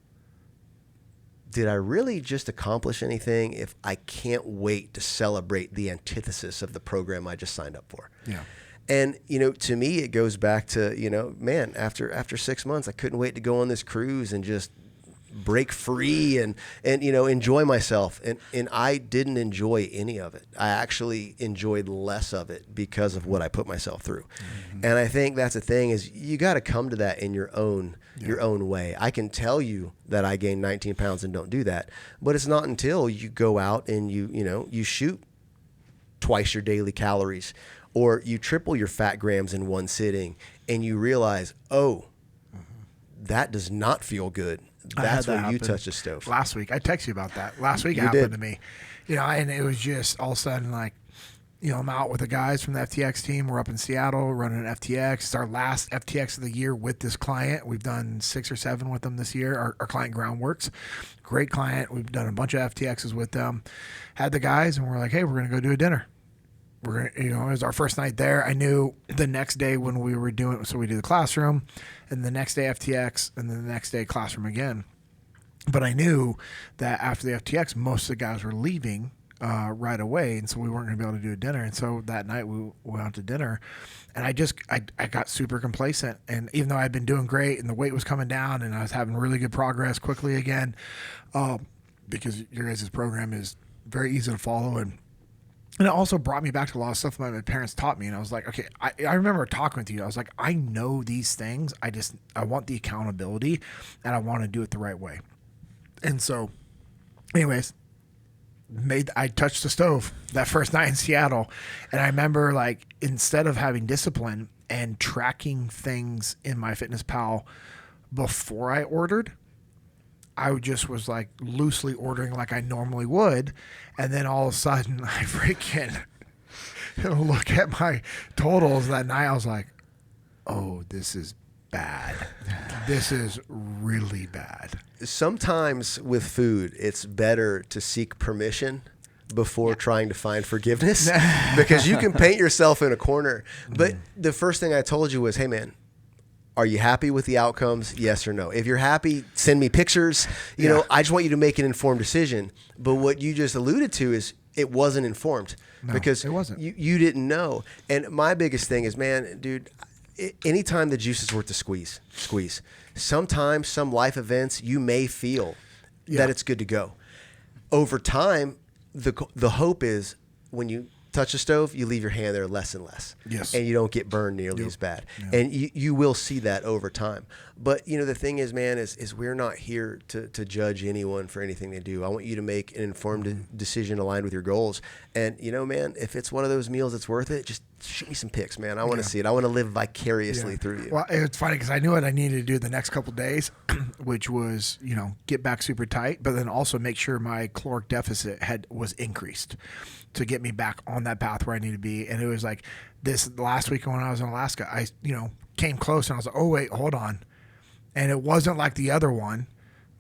did I really just accomplish anything if I can't wait to celebrate the antithesis of the program I just signed up for? Yeah. And, to me, it goes back to, man, after 6 months, I couldn't wait to go on this cruise and just break free and enjoy myself. And I didn't enjoy any of it. I actually enjoyed less of it because of what I put myself through. Mm-hmm. And I think that's the thing is you got to come to that in your own way. I can tell you that I gained 19 pounds and don't do that, but it's not until you go out and you shoot twice your daily calories, or you triple your fat grams in one sitting, and you realize, that does not feel good. That's when you touch the stove. Last week, I texted you about that. Last week it happened to me. And it was just all of a sudden like, I'm out with the guys from the FTX team. We're up in Seattle running an FTX. It's our last FTX of the year with this client. We've done 6 or 7 with them this year. Our client Groundworks, great client. We've done a bunch of FTXs with them. Had the guys, and we're like, hey, we're going to go do a dinner. We're gonna, it was our first night there. I knew the next day when we were doing, so we do the classroom, and the next day FTX, and then the next day classroom again. But I knew that after the FTX, most of the guys were leaving right away, and so we weren't going to be able to do a dinner. And so that night we went out to dinner, and I got super complacent. And even though I'd been doing great, and the weight was coming down, and I was having really good progress quickly again, because your guys' program is very easy to follow, and it also brought me back to a lot of stuff that my parents taught me. And I was like, okay, I remember talking with you. I was like, I know these things. I want the accountability, and I want to do it the right way. And so, anyways, I touched the stove that first night in Seattle. And I remember, like, instead of having discipline and tracking things in MyFitnessPal before I ordered, I just was like loosely ordering like I normally would. And then all of a sudden I freaking look at my totals that night. I was like, oh, this is bad. This is really bad. Sometimes with food, it's better to seek permission before trying to find forgiveness because you can paint yourself in a corner. But the first thing I told you was, hey, man, are you happy with the outcomes? Yes or no? If you're happy, send me pictures. You know, I just want you to make an informed decision. But what you just alluded to is it wasn't informed because it wasn't. You didn't know. And my biggest thing is, man, dude, anytime the juice is worth the squeeze. Sometimes some life events, you may feel that it's good to go. Over time, the hope is when you touch the stove, you leave your hand there less and less. Yes. And you don't get burned nearly as bad. Yeah. And you will see that over time. But, the thing is, man, is we're not here to judge anyone for anything they do. I want you to make an informed decision aligned with your goals. And, man, if it's one of those meals that's worth it, just shoot me some pics, man. I want to see it. I want to live vicariously through you. Well, it's funny because I knew what I needed to do the next couple of days, which was, get back super tight, but then also make sure my caloric deficit was increased to get me back on that path where I need to be. And it was like this last week when I was in Alaska, I, came close and I was like, oh, wait, hold on. And it wasn't like the other one,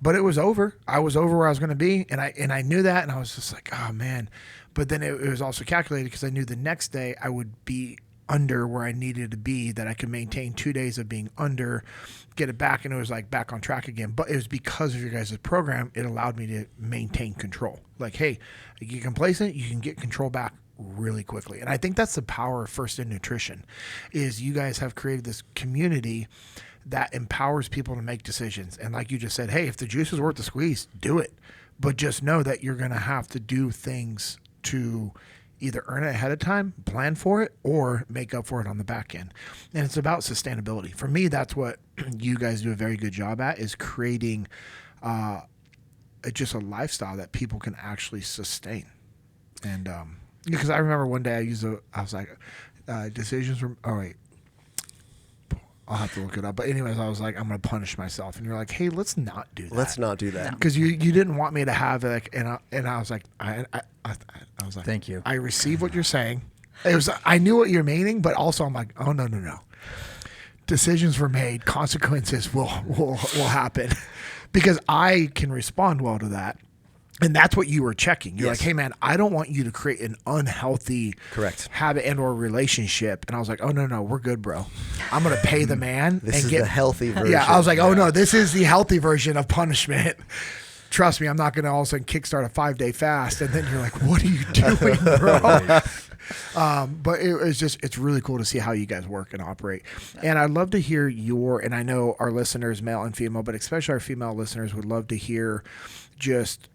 but it was over. I was over where I was going to be. And I knew that. And I was just like, oh man. But then it was also calculated because I knew the next day I would be under where I needed to be, that I could maintain 2 days of being under, get it back. And it was like back on track again. But it was because of your guys' program, it allowed me to maintain control. Like, hey, you get complacent, you can get control back really quickly. And I think that's the power of First in Nutrition, is you guys have created this community that empowers people to make decisions. And like you just said, hey, if the juice is worth the squeeze, do it. But just know that you're going to have to do things to either earn it ahead of time, plan for it, or make up for it on the back end. And it's about sustainability. For me, that's what you guys do a very good job at, is creating just a lifestyle that people can actually sustain. And because I remember one day I was like, decisions from, oh wait, I'll have to look it up. But anyways, I was like, I'm going to punish myself. And you're like, hey, let's not do that. Let's not do that. Because you didn't want me to have it. Like, and I was like, I was like, thank you. I receive what you're saying. I knew what you're meaning, but also I'm like, oh, no. Decisions were made. Consequences will happen. Because I can respond well to that. And that's what you were checking. You're like, hey, man, I don't want you to create an unhealthy habit and or relationship. And I was like, oh, no, we're good, bro. I'm going to pay the man. This is the healthy version. Yeah, I was like, oh, no, this is the healthy version of punishment. trust me, I'm not going to all of a sudden kickstart a 5-day fast. And then you're like, what are you doing, bro? But it's really cool to see how you guys work and operate. And I'd love to hear and I know our listeners, male and female, but especially our female listeners would love to hear just,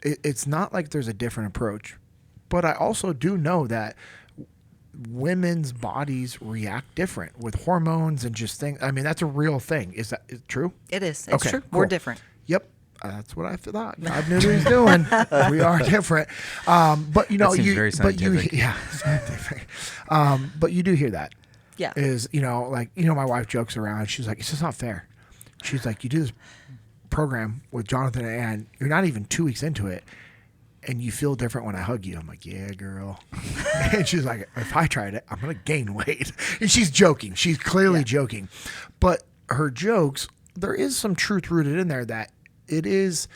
it's not like there's a different approach, but I also do know that women's bodies react different with hormones and just things. I mean, that's a real thing. Is it true? It is. It's Okay, true. cool. We're different. Yep. That's what I thought. God knew what he was doing. We are different. But you know, That seems very scientific. scientific. But you do hear that. Yeah. Is, my wife jokes around. She's like, it's just not fair. She's like, you do this program with Jonathan and Anne, you're not even 2 weeks into it, and you feel different when I hug you. I'm like, yeah, girl. And she's like, if I tried it, I'm going to gain weight. And she's joking. She's clearly joking. But her jokes, there is some truth rooted in there that it is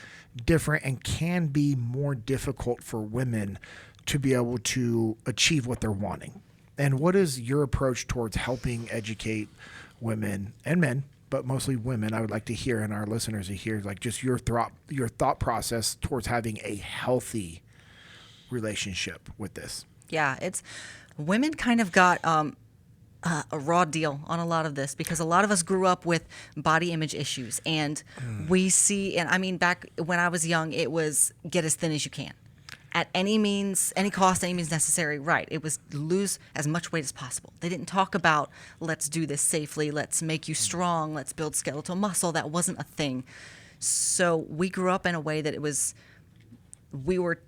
different and can be more difficult for women to be able to achieve what they're wanting. And what is your approach towards helping educate women and men, but mostly women? I would like to hear, and our listeners to hear, like, just your thought process towards having a healthy relationship with this. Yeah, women kind of got a raw deal on a lot of this because a lot of us grew up with body image issues, and we see, and I mean, back when I was young, it was get as thin as you can. At any means, any cost, any means necessary, right. It was lose as much weight as possible. They didn't talk about, let's do this safely, let's make you strong, let's build skeletal muscle. That wasn't a thing. So we grew up in a way that we were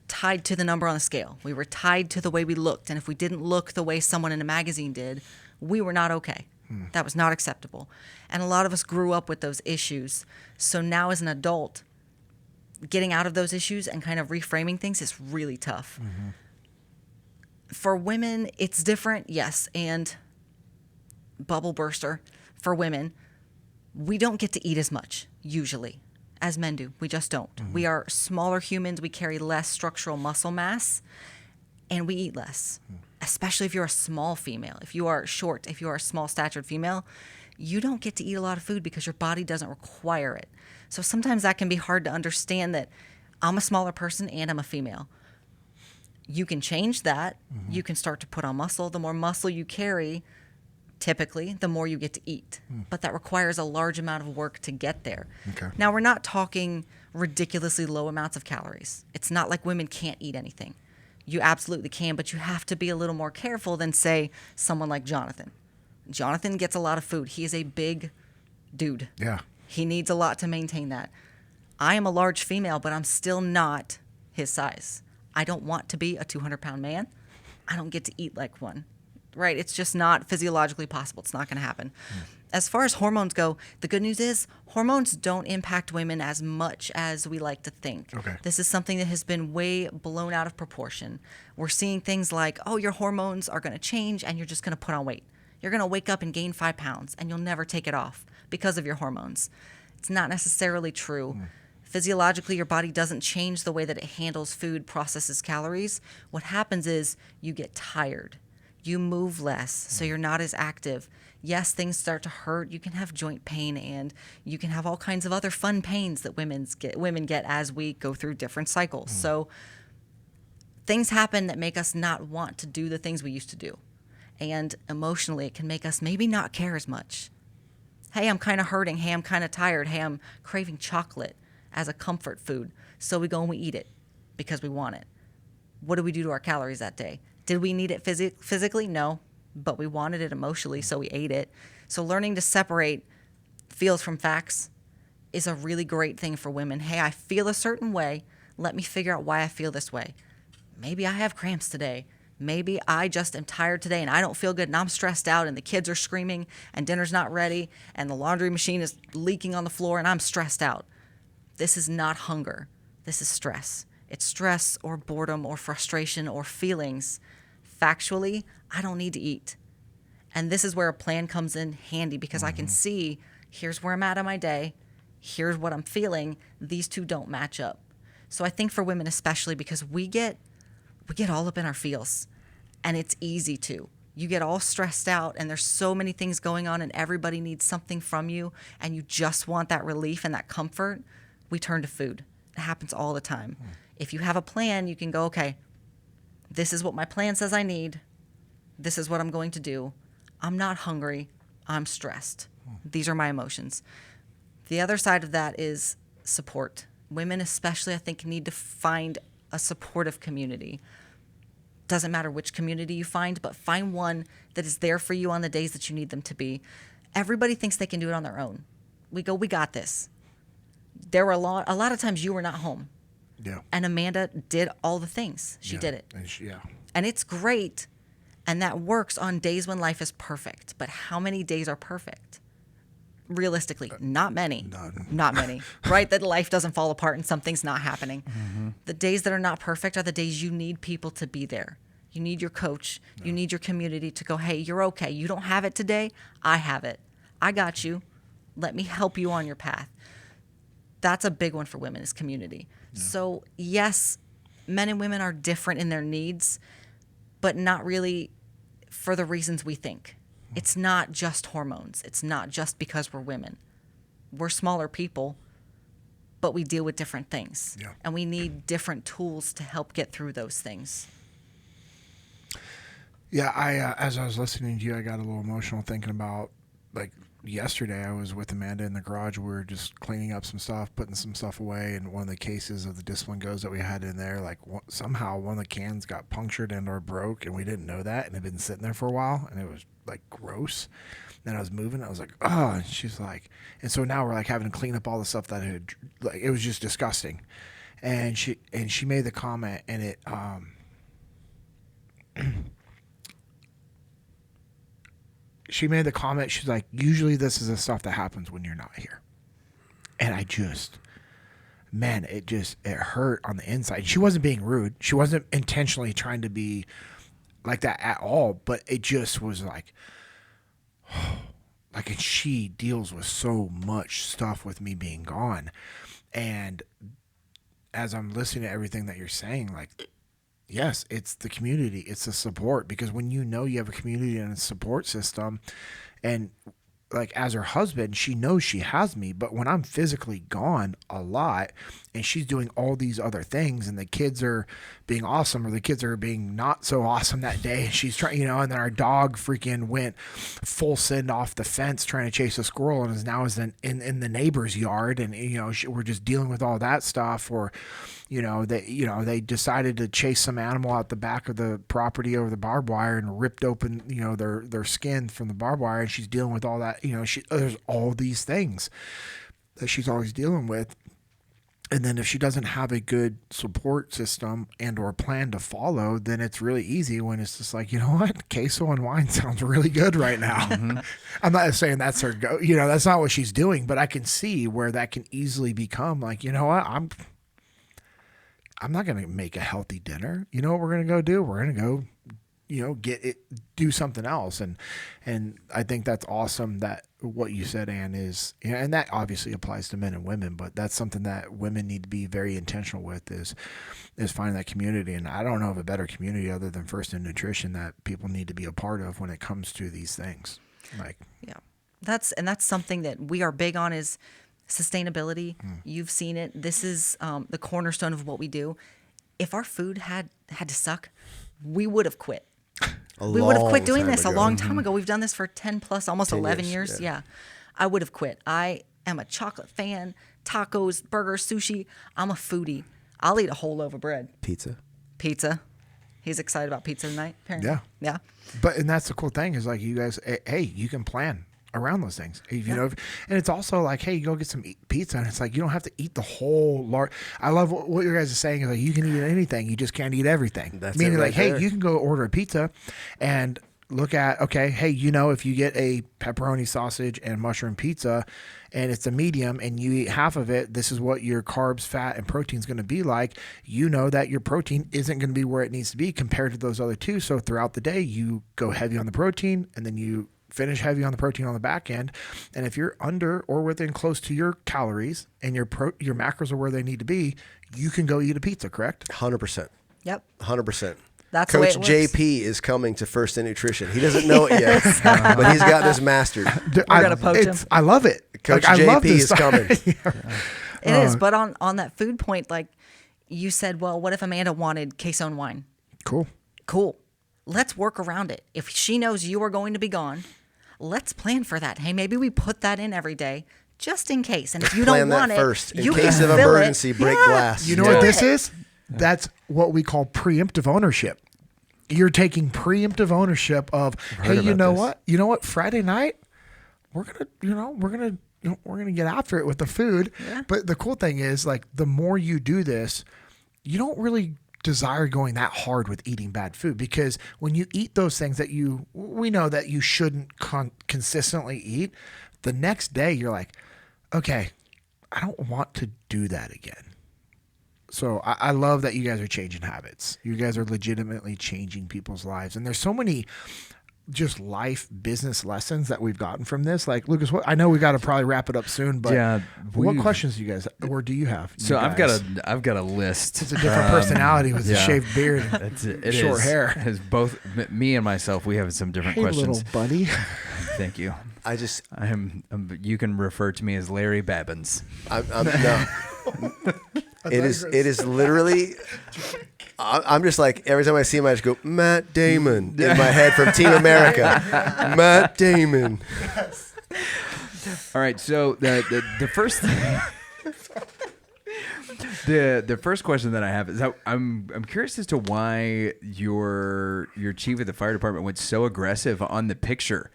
tied to the number on the scale. We were tied to the way we looked. And if we didn't look the way someone in a magazine did, we were not okay. That was not acceptable. And a lot of us grew up with those issues. So now as an adult, getting out of those issues and kind of reframing things is really tough. Mm-hmm. For women, it's different, yes. And bubble burster, for women, we don't get to eat as much, usually, as men do. We just don't. Mm-hmm. We are smaller humans. We carry less structural muscle mass, and we eat less, especially if you're a small female. If you are short, if you are a small-statured female, you don't get to eat a lot of food because your body doesn't require it. So sometimes that can be hard to understand that I'm a smaller person and I'm a female. You can change that. Mm-hmm. You can start to put on muscle. The more muscle you carry, typically, the more you get to eat. But that requires a large amount of work to get there. Okay. Now, we're not talking ridiculously low amounts of calories. It's not like women can't eat anything. You absolutely can, but you have to be a little more careful than, say, someone like Jonathan. Jonathan gets a lot of food. He is a big dude. Yeah. He needs a lot to maintain that. I am a large female, but I'm still not his size. I don't want to be a 200-pound man. I don't get to eat like one, right? It's just not physiologically possible. It's not going to happen. As far as hormones go, the good news is hormones don't impact women as much as we like to think. Okay. This is something that has been way blown out of proportion. We're seeing things like, oh, your hormones are going to change and you're just going to put on weight. You're going to wake up and gain 5 pounds and you'll never take it off because of your hormones. It's not necessarily true. Physiologically, your body doesn't change the way that it handles food, processes calories. What happens is you get tired. You move less, so you're not as active. Yes, things start to hurt. You can have joint pain, and you can have all kinds of other fun pains that women get as we go through different cycles. So things happen that make us not want to do the things we used to do. And emotionally, it can make us maybe not care as much. Hey, I'm kind of hurting. Hey, I'm kind of tired. Hey, I'm craving chocolate as a comfort food. So we go and we eat it because we want it. What do we do to our calories that day? Did we need it physically? No, but we wanted it emotionally, so we ate it. So learning to separate feels from facts is a really great thing for women. Hey, I feel a certain way. Let me figure out why I feel this way. Maybe I have cramps today. Maybe I just am tired today and I don't feel good and I'm stressed out and the kids are screaming and dinner's not ready and the laundry machine is leaking on the floor and I'm stressed out. This is not hunger. This is stress. It's stress or boredom or frustration or feelings. Factually, I don't need to eat. And this is where a plan comes in handy because I can see, here's where I'm at in my day. Here's what I'm feeling. These two don't match up. So I think for women especially, because we get all up in our feels and it's easy to. You get all stressed out and there's so many things going on and everybody needs something from you and you just want that relief and that comfort. we turn to food. It happens all the time. If you have a plan, you can go, okay, this is what my plan says I need. This is what I'm going to do. I'm not hungry. I'm stressed. These are my emotions. The other side of that is support. Women especially, I think, need to find a supportive community. Doesn't matter which community you find, but find one that is there for you on the days that you need them to be. Everybody thinks they can do it on their own. We got this. There were a lot of times you were not home. Yeah. And Amanda did all the things. She did it. And And it's great. And that works on days when life is perfect. But how many days are perfect? Realistically, not many. None. Not many. Right? That life doesn't fall apart and something's not happening. The days that are not perfect are the days you need people to be there. You need your coach. You need your community to go, hey, you're okay. You don't have it today. I have it. I got you. Let me help you on your path. That's a big one for women, is community. So yes, men and women are different in their needs, but not really for the reasons we think. It's not just hormones. It's not just because we're women. We're smaller people, but we deal with different things. Yeah. And we need different tools to help get through those things. Yeah, as I was listening to you, I got a little emotional thinking about, like, yesterday I was with Amanda in the garage. We were just cleaning up some stuff, putting some stuff away, and one of the cases of the discipline goes that we had in there, like, somehow one of the cans got punctured and or broke, and we didn't know that, and it had been sitting there for a while, and it was, like, gross. Then I was moving, I was like, oh, and she's like, and so now we're, like, having to clean up all the stuff that had, like, it was just disgusting. And she made the comment, and it she made the comment, she's like, usually this is the stuff that happens when you're not here. And I just, man, it hurt on the inside. She wasn't being rude. She wasn't intentionally trying to be like that at all. But it just was like, and she deals with so much stuff with me being gone. And as I'm listening to everything that you're saying, like, yes, it's the community. It's the support, because when you know you have a community and a support system, and like as her husband, she knows she has me, but when I'm physically gone a lot and she's doing all these other things and the kids are being awesome or the kids are being not so awesome that day, and she's trying, and then our dog freaking went full send off the fence trying to chase a squirrel and is now in the neighbor's yard, and we're just dealing with all that stuff. Or they decided to chase some animal out the back of the property over the barbed wire and ripped open, their skin from the barbed wire, and she's dealing with all that. There's all these things that she's always dealing with. And then if she doesn't have a good support system and or plan to follow, then it's really easy when it's just like, you know what, queso and wine sounds really good right now. I'm not saying that's her go, that's not what she's doing, but I can see where that can easily become like, you know what, I'm not going to make a healthy dinner. You know what we're going to go do? We're going to go, do something else. And I think that's awesome that what you said, Ann, is, and that obviously applies to men and women, but that's something that women need to be very intentional with is finding that community. And I don't know of a better community other than First in Nutrition that people need to be a part of when it comes to these things. Like, yeah, that's something that we are big on is sustainability. You've seen it. This is the cornerstone of what we do. If our food had to suck, we would have quit. We would have quit doing this a long time ago. We've done this for 10 plus, almost 11 years. Yeah. I would have quit. I am a chocolate fan, tacos, burgers, sushi. I'm a foodie. I'll eat a whole loaf of bread. Pizza. He's excited about pizza tonight, apparently. Yeah. And that's the cool thing is like you guys, hey, you can plan around those things, and it's also like, hey, you go get some pizza, and it's like you don't have to eat the whole large. I love what you guys are saying is like you can eat anything, you just can't eat everything. That's meaning right like, hey, there. you can go order a pizza, and look at hey, if you get a pepperoni sausage and mushroom pizza, and it's a medium, and you eat half of it, this is what your carbs, fat, and protein is going to be like. That your protein isn't going to be where it needs to be compared to those other two. So throughout the day, you go heavy on the protein, and then you finish heavy on the protein on the back end. And if you're under or within close to your calories and your macros are where they need to be, you can go eat a pizza, correct? 100%. Yep. 100%. That's the way Coach it works. JP is coming to First in Nutrition. He doesn't know it yet, but he's got this mastered. We're going to poach him. I love it. Coach I love JP this is coming. It is. But on that food point, like you said, well, what if Amanda wanted queso wine? Cool. Let's work around it. If she knows you are going to be gone, let's plan for that. Hey, maybe we put that in every day just in case. And if you don't want it, first. In you case can of fill emergency, it. break glass. You know what this is? That's what we call preemptive ownership. You're taking preemptive ownership of, hey, you know what? You know what? Friday night, we're gonna get after it with the food. Yeah. But the cool thing is, like, the more you do this, you don't really desire going that hard with eating bad food, because when you eat those things that we know that you shouldn't consistently eat, the next day you're like, okay, I don't want to do that again. So I love that you guys are changing habits. You guys are legitimately changing people's lives. And there's so many just life business lessons that we've gotten from this. Like, Lucas, I know we got to probably wrap it up soon, but what questions do you guys, or do you have? So I've got a list. It's a different personality with a shaved beard and short hair. It's both me and myself. We have some different questions. Little buddy. Thank you. You can refer to me as Larry Babbins. No. It is literally. I'm just like, every time I see him, I just go, Matt Damon in my head from Team America. Matt Damon. All right, so the first the first question that I have is, I'm curious as to why your chief of the fire department went so aggressive on the picture.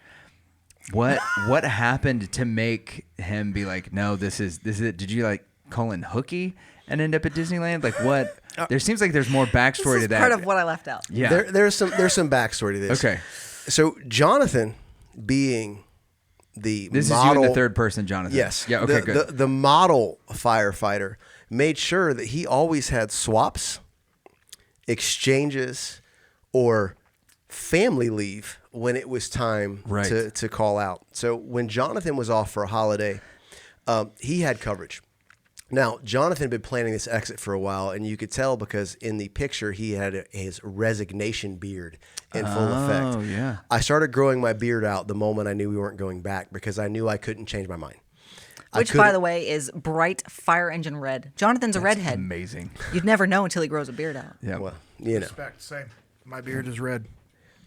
What happened to make him be like, no, this is it? Did you like call in hooky and end up at Disneyland? Like, what? There seems like there's more backstory to that. Part of what I left out. Yeah, there's some backstory to this. Okay, so Jonathan, being this model, is you in the third person, Jonathan. Yes. Yeah. Okay. Good. The model firefighter made sure that he always had swaps, exchanges, or family leave when it was time to call out. So when Jonathan was off for a holiday, he had coverage. Now, Jonathan had been planning this exit for a while, and you could tell because in the picture he had his resignation beard in full effect. Oh, yeah. I started growing my beard out the moment I knew we weren't going back, because I knew I couldn't change my mind. Which, by the way, is bright fire engine red. Jonathan's a redhead. Amazing. You'd never know until he grows a beard out. Yeah. Well, you know. Respect, same. My beard is red.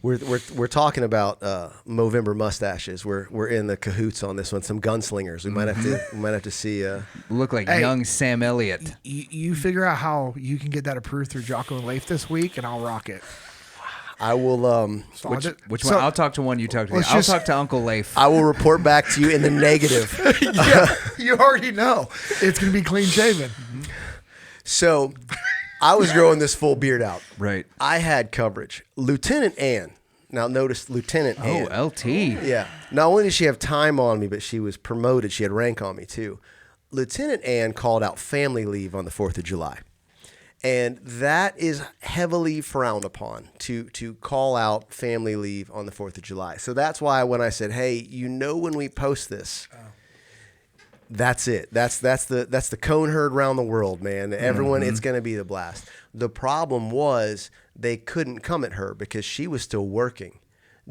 We're talking about Movember mustaches. We're in the cahoots on this one. Some gunslingers. We might have to see. Look like young Sam Elliott. You figure out how you can get that approved through Jocko and Leif this week, and I'll rock it. I will. Which one? I'll talk to one. You talk to me. I'll talk to Uncle Leif. I will report back to you in the negative. Yeah, you already know it's going to be clean shaven. So, I was growing this full beard out. Right. I had coverage. Lieutenant Anne. Now notice Lieutenant Anne. Oh, LT. Yeah. Not only did she have time on me, but she was promoted. She had rank on me too. Lieutenant Anne called out family leave on the 4th of July. And that is heavily frowned upon, to call out family leave on the 4th of July. So that's why when I said, hey, when we post this, that's it. That's the cone herd around the world, man. Everyone, it's going to be the blast. The problem was they couldn't come at her because she was still working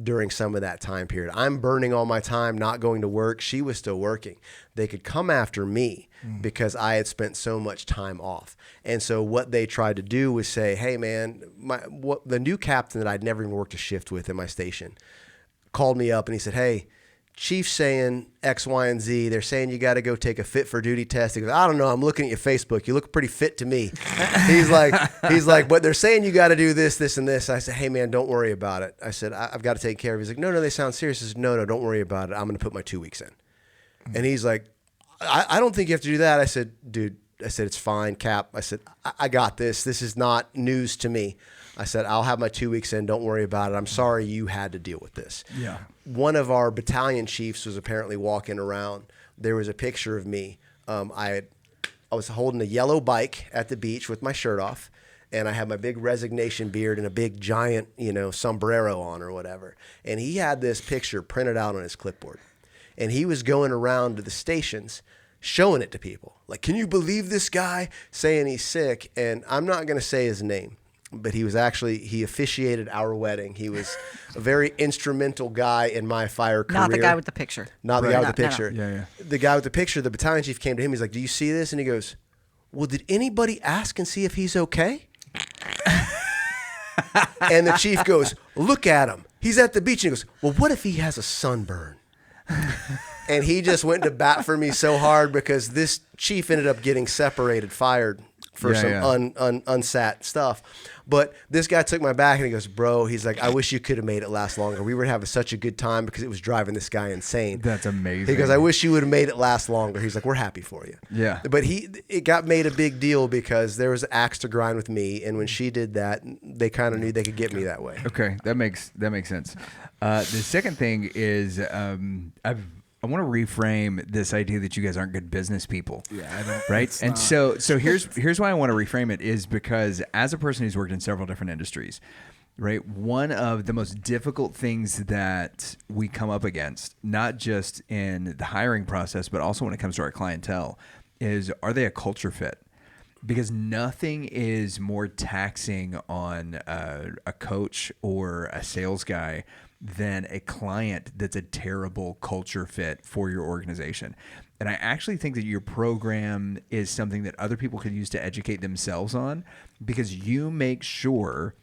during some of that time period. I'm burning all my time, not going to work. She was still working. They could come after me because I had spent so much time off. And so what they tried to do was say, hey, man, the new captain that I'd never even worked a shift with in my station called me up and he said, hey, Chief's saying X, Y, and Z. They're saying you got to go take a fit for duty test. He goes, I don't know. I'm looking at your Facebook. You look pretty fit to me. He's like, but they're saying you got to do this, this, and this. I said, hey, man, don't worry about it. I said, I've got to take care of it. He's like, no, they sound serious. I said, no, don't worry about it. I'm going to put my 2 weeks in. And he's like, I don't think you have to do that. I said, dude, it's fine, Cap. I said, I got this. This is not news to me. I said, I'll have my 2 weeks in. Don't worry about it. I'm sorry you had to deal with this. Yeah. One of our battalion chiefs was apparently walking around. There was a picture of me. I was holding a yellow bike at the beach with my shirt off, and I had my big resignation beard and a big giant, sombrero on or whatever. And he had this picture printed out on his clipboard. And he was going around to the stations showing it to people. Like, can you believe this guy saying he's sick? And I'm not going to say his name. but he officiated our wedding. He was a very instrumental guy in my fire career. Not the guy with the picture. Not the guy with the No, no. picture. Yeah. The guy with the picture, the battalion chief came to him. He's like, "Do you see this?" And he goes, "Well, did anybody ask and see if he's okay?" And the chief goes, "Look at him. He's at the beach." And he goes, "Well, what if he has a sunburn?" And he just went to bat for me so hard because this chief ended up getting fired for unsat stuff. But this guy took my back and he goes, "Bro," he's like, "I wish you could have made it last longer. We were having such a good time because it was driving this guy insane." That's amazing. He goes, "I wish you would have made it last longer." He's like, "We're happy for you." Yeah. But it got made a big deal because there was an axe to grind with me. And when she did that, they kind of knew they could get me that way. Okay, that makes sense. The second thing is I want to reframe this idea that you guys aren't good business people. Yeah, I don't. Right? And so here's why I want to reframe it is because as a person who's worked in several different industries, right? One of the most difficult things that we come up against, not just in the hiring process, but also when it comes to our clientele, is are they a culture fit? Because nothing is more taxing on a coach or a sales guy than a client that's a terrible culture fit for your organization. And I actually think that your program is something that other people could use to educate themselves on, because you make sure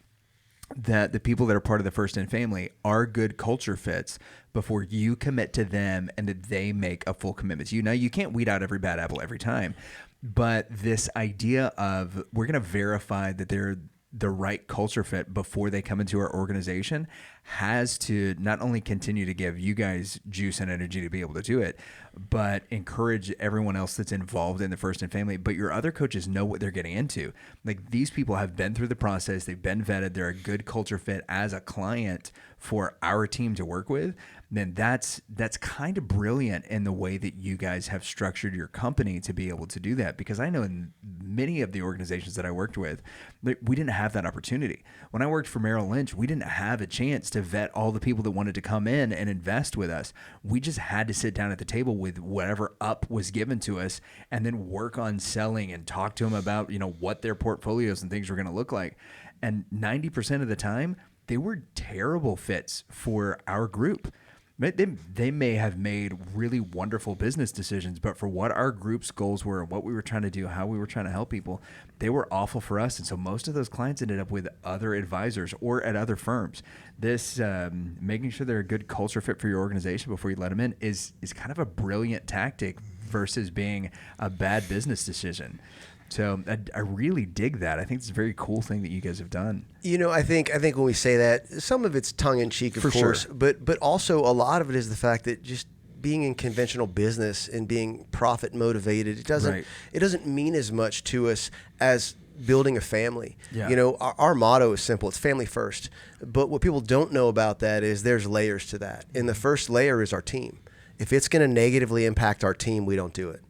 that the people that are part of the First In family are good culture fits before you commit to them and that they make a full commitment to you. Now, you can't weed out every bad apple every time, but this idea of we're going to verify that they're the right culture fit before they come into our organization has to not only continue to give you guys juice and energy to be able to do it, but encourage everyone else that's involved in the First In family. But your other coaches know what they're getting into. Like, these people have been through the process. They've been vetted. They're a good culture fit as a client for our team to work with. Then that's kind of brilliant in the way that you guys have structured your company to be able to do that. Because I know in many of the organizations that I worked with, we didn't have that opportunity. When I worked for Merrill Lynch, we didn't have a chance to vet all the people that wanted to come in and invest with us. We just had to sit down at the table with whatever up was given to us and then work on selling and talk to them about, what their portfolios and things were going to look like. And 90% of the time, they were terrible fits for our group. They may have made really wonderful business decisions, but for what our group's goals were, what we were trying to do, how we were trying to help people, they were awful for us. And so most of those clients ended up with other advisors or at other firms. This making sure they're a good culture fit for your organization before you let them in is kind of a brilliant tactic versus being a bad business decision. So I really dig that. I think it's a very cool thing that you guys have done. I think when we say that, some of it's tongue in cheek, of course, sure. but also a lot of it is the fact that just being in conventional business and being profit motivated, it doesn't mean as much to us as building a family. Yeah. Our motto is simple. It's family first. But what people don't know about that is there's layers to that. And the first layer is our team. If it's going to negatively impact our team, we don't do it.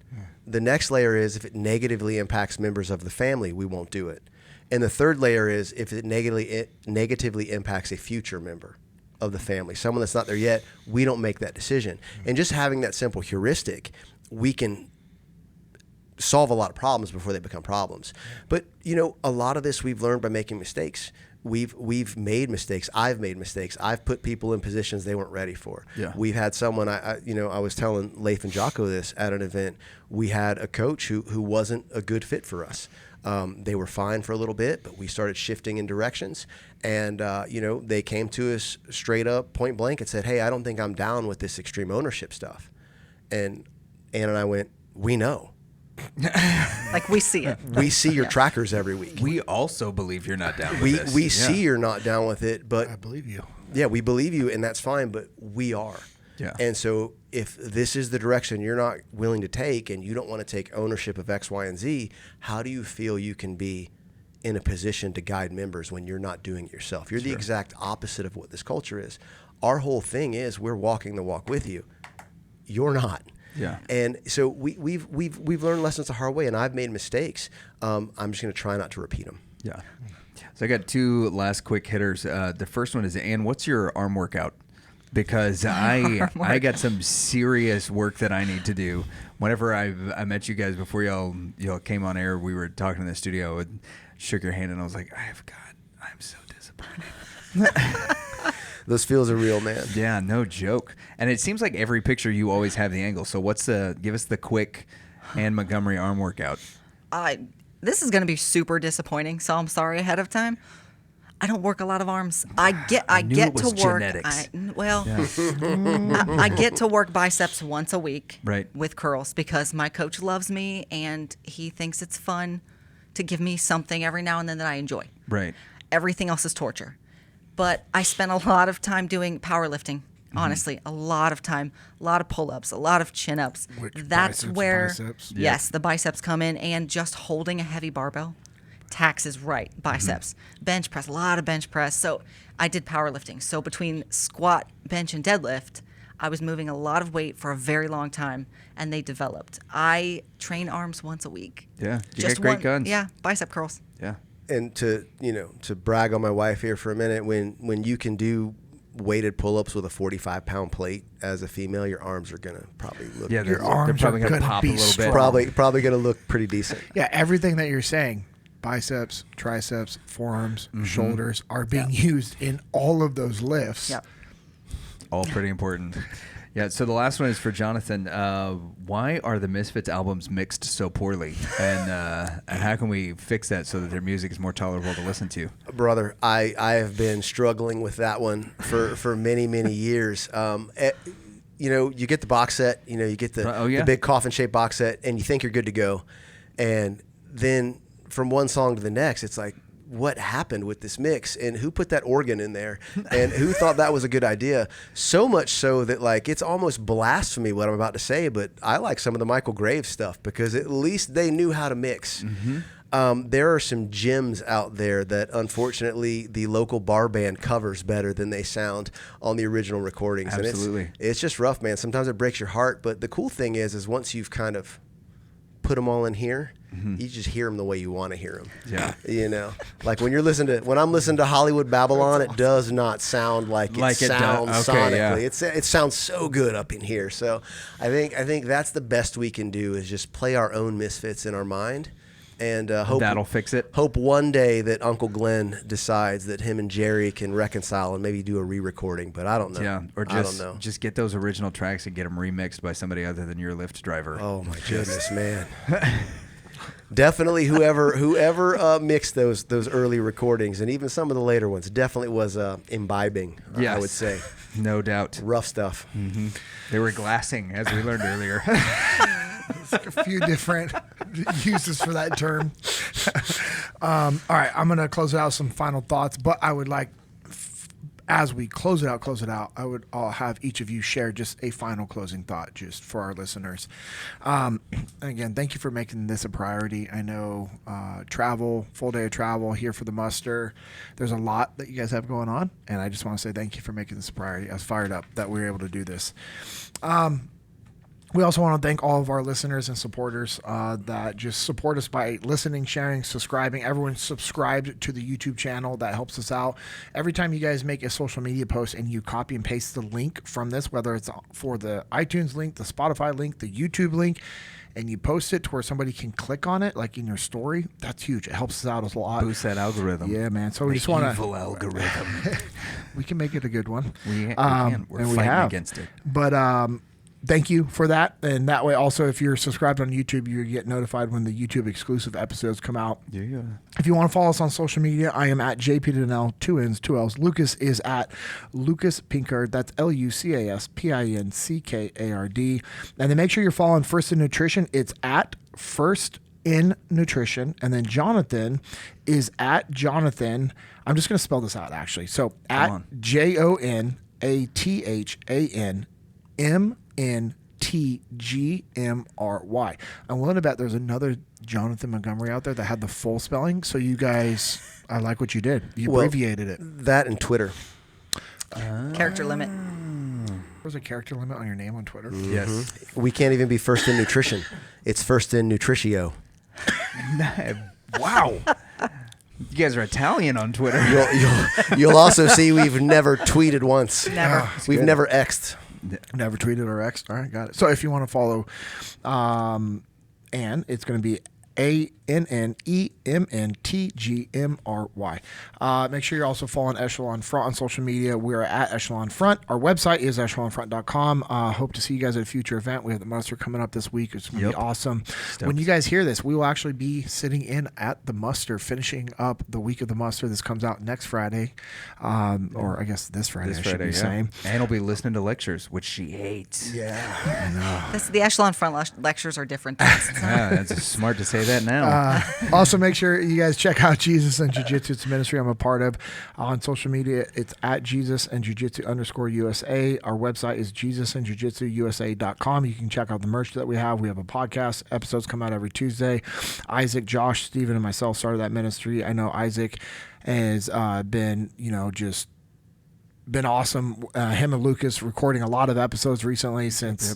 The next layer is if it negatively impacts members of the family, we won't do it. And the third layer is if it negatively impacts a future member of the family, someone that's not there yet, we don't make that decision. And just having that simple heuristic, we can solve a lot of problems before they become problems. But, a lot of this we've learned by making mistakes. We've made mistakes. I've made mistakes. I've put people in positions they weren't ready for. Yeah. We've had someone, I was telling Leif and Jocko this at an event. We had a coach who wasn't a good fit for us. They were fine for a little bit, but we started shifting in directions. And, they came to us straight up, point blank, and said, "Hey, I don't think I'm down with this extreme ownership stuff." And Ann and I went, "We know." Like, we see it. We see your trackers every week. We also believe you're not down with this. We see you're not down with it, but I believe you. Yeah, we believe you, and that's fine, but we are. Yeah. And so if this is the direction you're not willing to take and you don't want to take ownership of X, Y, and Z, how do you feel you can be in a position to guide members when you're not doing it yourself? You're the exact opposite of what this culture is. Our whole thing is we're walking the walk with you. You're not. Yeah. And so we've learned lessons the hard way, and I've made mistakes. I'm just going to try not to repeat them. Yeah. So I got two last quick hitters. The first one is, Ann, what's your arm workout? Because I got some serious work that I need to do. Whenever I met you guys before y'all came on air, we were talking in the studio and shook your hand, and I was like, I'm so disappointed. Those feels are real, man. Yeah, no joke. And it seems like every picture you always have the angle. So give us the quick Anne Montgomery arm workout. This is going to be super disappointing, so I'm sorry ahead of time. I don't work a lot of arms. I get to work. Genetics. I get to work biceps once a week, Right. with curls, because my coach loves me and he thinks it's fun to give me something every now and then that I enjoy. Right. Everything else is torture. But I spent a lot of time doing powerlifting. Honestly, a lot of time, a lot of pull-ups, a lot of chin-ups. That's biceps, where, biceps? yes, the biceps come in, and just holding a heavy barbell. Taxes, right, biceps. Bench press, a lot of bench press. So I did powerlifting. So between squat, bench, and deadlift, I was moving a lot of weight for a very long time, and they developed. I train arms once a week. Yeah, you get great guns. Yeah, bicep curls. Yeah. And to brag on my wife here for a minute, when you can do weighted pull-ups with a 45-pound plate as a female, your arms are gonna probably look. Yeah, Your they're arms probably are gonna gonna pop be a little bit. strong. probably gonna look pretty decent. Yeah, everything that you're saying, biceps, triceps, forearms, shoulders, are being used in all of those lifts. Yep. All pretty important. Yeah, so the last one is for Jonathan. Why are the Misfits albums mixed so poorly? And how can we fix that so that their music is more tolerable to listen to? Brother, I have been struggling with that one for many, many years. You get the box set, you get the big coffin-shaped box set, and you think you're good to go. And then from one song to the next, it's like, what happened with this mix, and who put that organ in there, and who thought that was a good idea? So much so that, like, it's almost blasphemy what I'm about to say, but I like some of the Michael Graves stuff because at least they knew how to mix. There are some gems out there that unfortunately the local bar band covers better than they sound on the original recordings. Absolutely. And it's just rough, man. Sometimes it breaks your heart, but the cool thing is once you've kind of put them all in here, you just hear them the way you want to hear them. Yeah. Like when I'm listening to Hollywood Babylon, it does not sound like it sounds sonically. Yeah. It sounds so good up in here. So I think that's the best we can do is just play our own Misfits in our mind. And hope that'll fix it. Hope one day that Uncle Glenn decides that him and Jerry can reconcile and maybe do a re-recording. But I don't know. Yeah, or I don't know. just get those original tracks and get them remixed by somebody other than your Lyft driver. Oh my goodness, man! Definitely, whoever mixed those early recordings and even some of the later ones definitely was imbibing. Yes. I would say, No doubt. rough stuff. They were glassing, as we learned earlier. A few different uses for that term. All right, I'm going to close it out with some final thoughts, but I would like, as we close it out, I'll have each of you share just a final closing thought just for our listeners. Again, thank you for making this a priority. I know full day of travel here for the muster. There's a lot that you guys have going on, and I just want to say thank you for making this a priority. I was fired up that we were able to do this. We also want to thank all of our listeners and supporters that just support us by listening, sharing, subscribing. Everyone subscribed to the YouTube channel. That helps us out. Every time you guys make a social media post and you copy and paste the link from this, whether it's for the iTunes link, the Spotify link, the YouTube link, and you post it to where somebody can click on it, like in your story, that's huge. It helps us out a lot. Boost that algorithm. Yeah, man. So we just want to... evil algorithm. We can make it a good one. We can. We're and fighting against it. But... thank you for that. And that way also, if you're subscribed on YouTube, you get notified when the YouTube exclusive episodes come out. Yeah. If you want to follow us on social media, I am at JP Dinnell, 2 N's, 2 L's. Lucas is at Lucas Pinkard. That's Lucaspinckard. And then make sure you're following First in Nutrition. It's at First in Nutrition. And then Jonathan is at Jonathan. I'm just going to spell this out, actually. So at JONATHANMNTGMRY. I'm willing to bet there's another Jonathan Montgomery out there that had the full spelling. So you guys, I like what you did. You abbreviated it. That and Twitter. Character limit. There's a character limit on your name on Twitter. Yes. We can't even be First in Nutrition. It's First in Nutritio. Wow. You guys are Italian on Twitter. You'll also see we've never tweeted once. Never. We've never X'd. Never tweeted or X'd. All right, got it. So if you want to follow Anne, it's going to be JONNEMNTGMRY. Make sure you're also following Echelon Front on social media. We are at Echelon Front. Our website is echelonfront.com. Hope to see you guys at a future event. We have the muster coming up this week. It's going to be awesome. When you guys hear this, we will actually be sitting in at the muster, finishing up the week of the muster. This comes out next Friday, or I guess this Friday. I should be saying. And we'll be listening to lectures, which she hates. Yeah, I know. The Echelon Front lectures are different. Yeah, that's smart to say that now. Also, make sure you guys check out Jesus and Jiu-Jitsu. It's a ministry I'm a part of. On social media, it's at Jesus and Jiu-Jitsu _USA. Our website is JesusandJujitsuUSA.com. You can check out the merch that we have. We have a podcast. Episodes come out every Tuesday. Isaac, Josh, Steven, and myself started that ministry. I know Isaac has been, just been awesome. Him and Lucas recording a lot of episodes recently since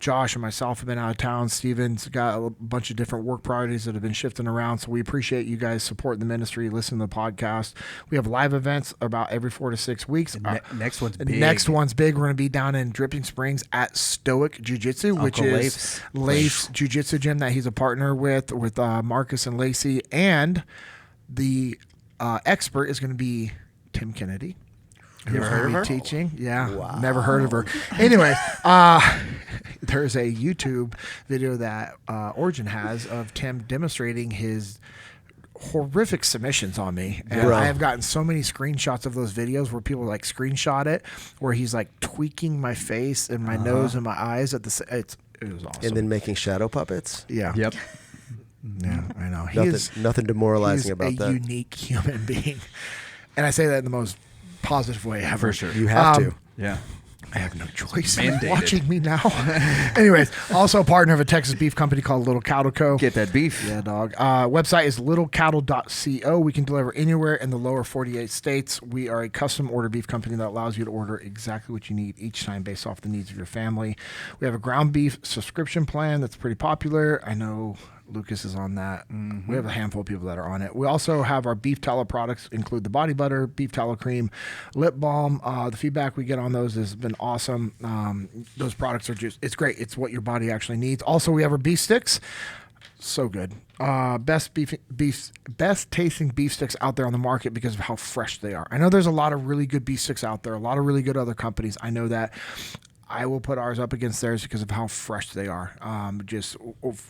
Josh and myself have been out of town. Steven's got a bunch of different work priorities that have been shifting around. So we appreciate you guys supporting the ministry, listening to the podcast. We have live events about every 4 to 6 weeks. Next one's big. Next one's big. We're going to be down in Dripping Springs at Stoic Jiu-Jitsu, which is Leif's Jiu-Jitsu gym that he's a partner with Marcus and Lacey. And the expert is going to be Tim Kennedy. You ever heard of her? Teaching. Yeah. Wow. Never heard of her. Anyways, there's a YouTube video that Origin has of Tim demonstrating his horrific submissions on me. And Bro. I have gotten so many screenshots of those videos where people screenshot it, where he's tweaking my face and my nose and my eyes at the it was awesome. And then making shadow puppets. Yeah. Yep. Yeah, I know. Nothing demoralizing about that. He's a unique human being. And I say that in the most positive way ever. For sure. You have to. Yeah. I have no choice. Mandated. Watching me now. Anyways, also a partner of a Texas beef company called Little Cattle Co. Get that beef. Yeah, dog. Website is littlecattle.co. We can deliver anywhere in the lower 48 states. We are a custom order beef company that allows you to order exactly what you need each time based off the needs of your family. We have a ground beef subscription plan that's pretty popular. I know Lucas is on that. We have a handful of people that are on it. We also have our beef tallow products, include the body butter, beef tallow cream, lip balm. The feedback we get on those has been awesome. Those products are it's great. It's what your body actually needs. Also, we have our beef sticks. So good. Best tasting beef sticks out there on the market because of how fresh they are. I know there's a lot of really good beef sticks out there, a lot of really good other companies. I know that. I will put ours up against theirs because of how fresh they are. Just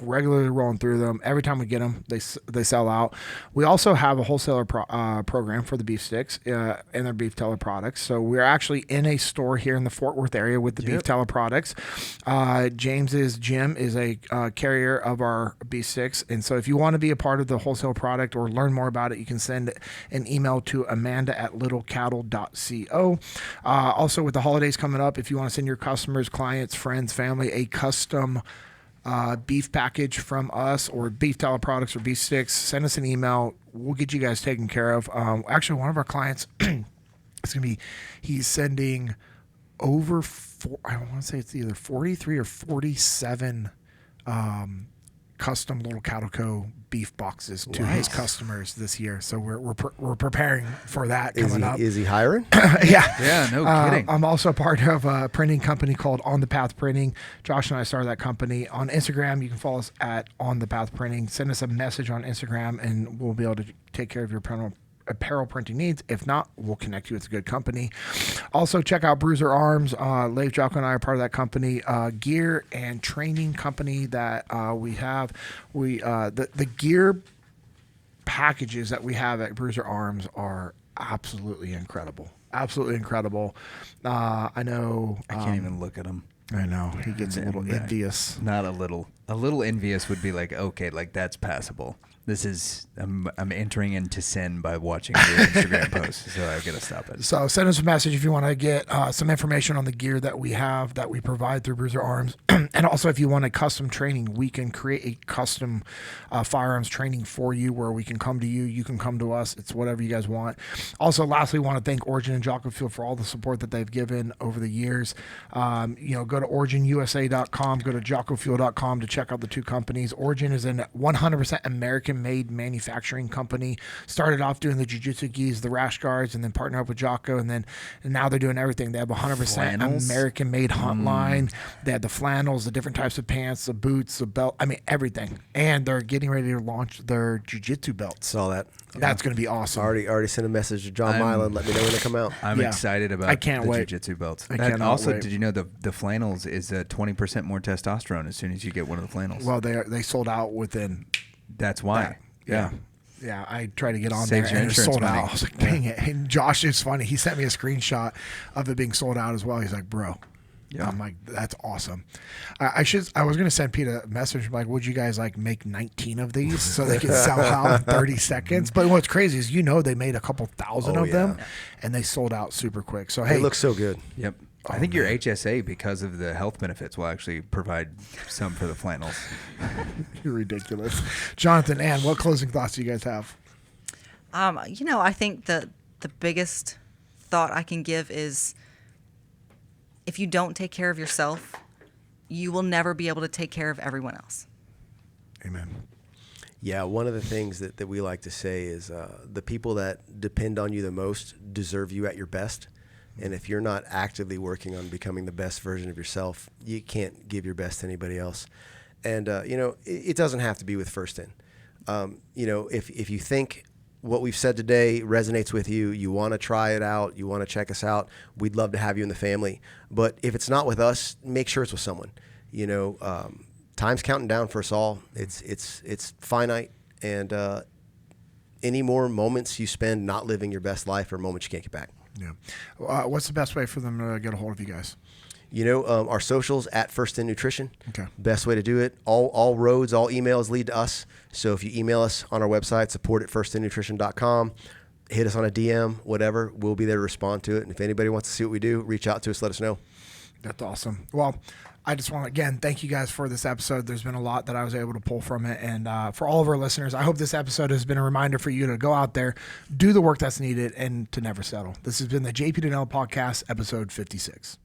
regularly rolling through them. Every time we get them, they sell out. We also have a wholesaler program for the beef sticks and their beef tallow products. So we're actually in a store here in the Fort Worth area with the beef tallow products. James's gym is a carrier of our beef sticks. And so if you want to be a part of the wholesale product or learn more about it, you can send an email to amanda@littlecattle.co. Also, with the holidays coming up, if you want to send your customers, clients, friends, family, a custom beef package from us or beef tallow products or beef sticks, send us an email. We'll get you guys taken care of. Actually, one of our clients, he's sending over I want to say it's either 43 or 47 custom Little Cattle Co. beef boxes to his customers this year. So we're preparing for that coming up. Is he hiring? Yeah. Yeah, no kidding. I'm also part of a printing company called On the Path Printing. Josh and I started that company. On Instagram, you can follow us at On the Path Printing. Send us a message on Instagram, and we'll be able to take care of your apparel printing needs. If not, we'll connect you with a good company. Also, check out Bruiser Arms. Leif, Jocko, and I are part of that company. Gear and training company that we have. The gear packages that we have at Bruiser Arms are absolutely incredible. Absolutely incredible. I know. I can't even look at him. I know. He gets a little envious. Not a little. A little envious would be okay, that's passable. This is I'm entering into sin by watching your Instagram posts, so I've got to stop it. So send us a message if you want to get some information on the gear that we have that we provide through Bruiser Arms, and also if you want a custom training, we can create a custom firearms training for you where we can come to you, you can come to us. It's whatever you guys want. Also, lastly, want to thank Origin and Jocko Fuel for all the support that they've given over the years. Go go to originusa.com, go to jockofuel.com to check out the two companies. Origin is a 100% American-made manufacturing company. Started off doing the Jiu-Jitsu gis, the rash guards, and then partnered up with Jocko, and now they're doing everything. They have 100% Flannels? American-made hunt line. They have the flannels, the different types of pants, the boots, the belt. I mean, everything. And they're getting ready to launch their Jiu-Jitsu belts. Saw that. That's going to be awesome. Already sent a message to John Milan. Let me know when they come out. I'm Yeah. excited about I can't the wait. Jiu-Jitsu belts. I cannot also, wait. did you know the flannels is 20% more testosterone as soon as you get one of the flannels? Well, they sold out within That's why. that. Yeah. Yeah, I tried to get on Saves there your and it insurance sold money. out. I was like, dang it. And Josh is funny. He sent me a screenshot of it being sold out as well. He's like, bro. Yeah. I'm like, that's awesome. I was gonna send Pete a message like, would you guys like make 19 of these so they could sell out in 30 seconds? But what's crazy is they made a couple thousand Oh, of yeah. them and they sold out super quick. So They hey, look so good. Yep. I think your HSA, because of the health benefits, will actually provide some for the flannels. you're ridiculous. Jonathan, Ann, what closing thoughts do you guys have? I think the biggest thought I can give is if you don't take care of yourself, you will never be able to take care of everyone else. Amen. Yeah, one of the things that we like to say is the people that depend on you the most deserve you at your best. And if you're not actively working on becoming the best version of yourself, you can't give your best to anybody else. And, it doesn't have to be with First In. If you think what we've said today resonates with you, you want to try it out, you want to check us out, we'd love to have you in the family. But if it's not with us, make sure it's with someone. Time's counting down for us all. It's finite. And any more moments you spend not living your best life are moments you can't get back. Yeah. What's the best way for them to get a hold of you guys? Our socials at First In Nutrition. Okay. Best way to do it. All roads, all emails lead to us. So if you email us on our website, support@firstinnutrition.com, hit us on a DM, whatever, we'll be there to respond to it. And if anybody wants to see what we do, reach out to us, let us know. That's awesome. Well, I just want to, again, thank you guys for this episode. There's been a lot that I was able to pull from it. And for all of our listeners, I hope this episode has been a reminder for you to go out there, do the work that's needed, and to never settle. This has been the JP Dinnell Podcast, episode 56.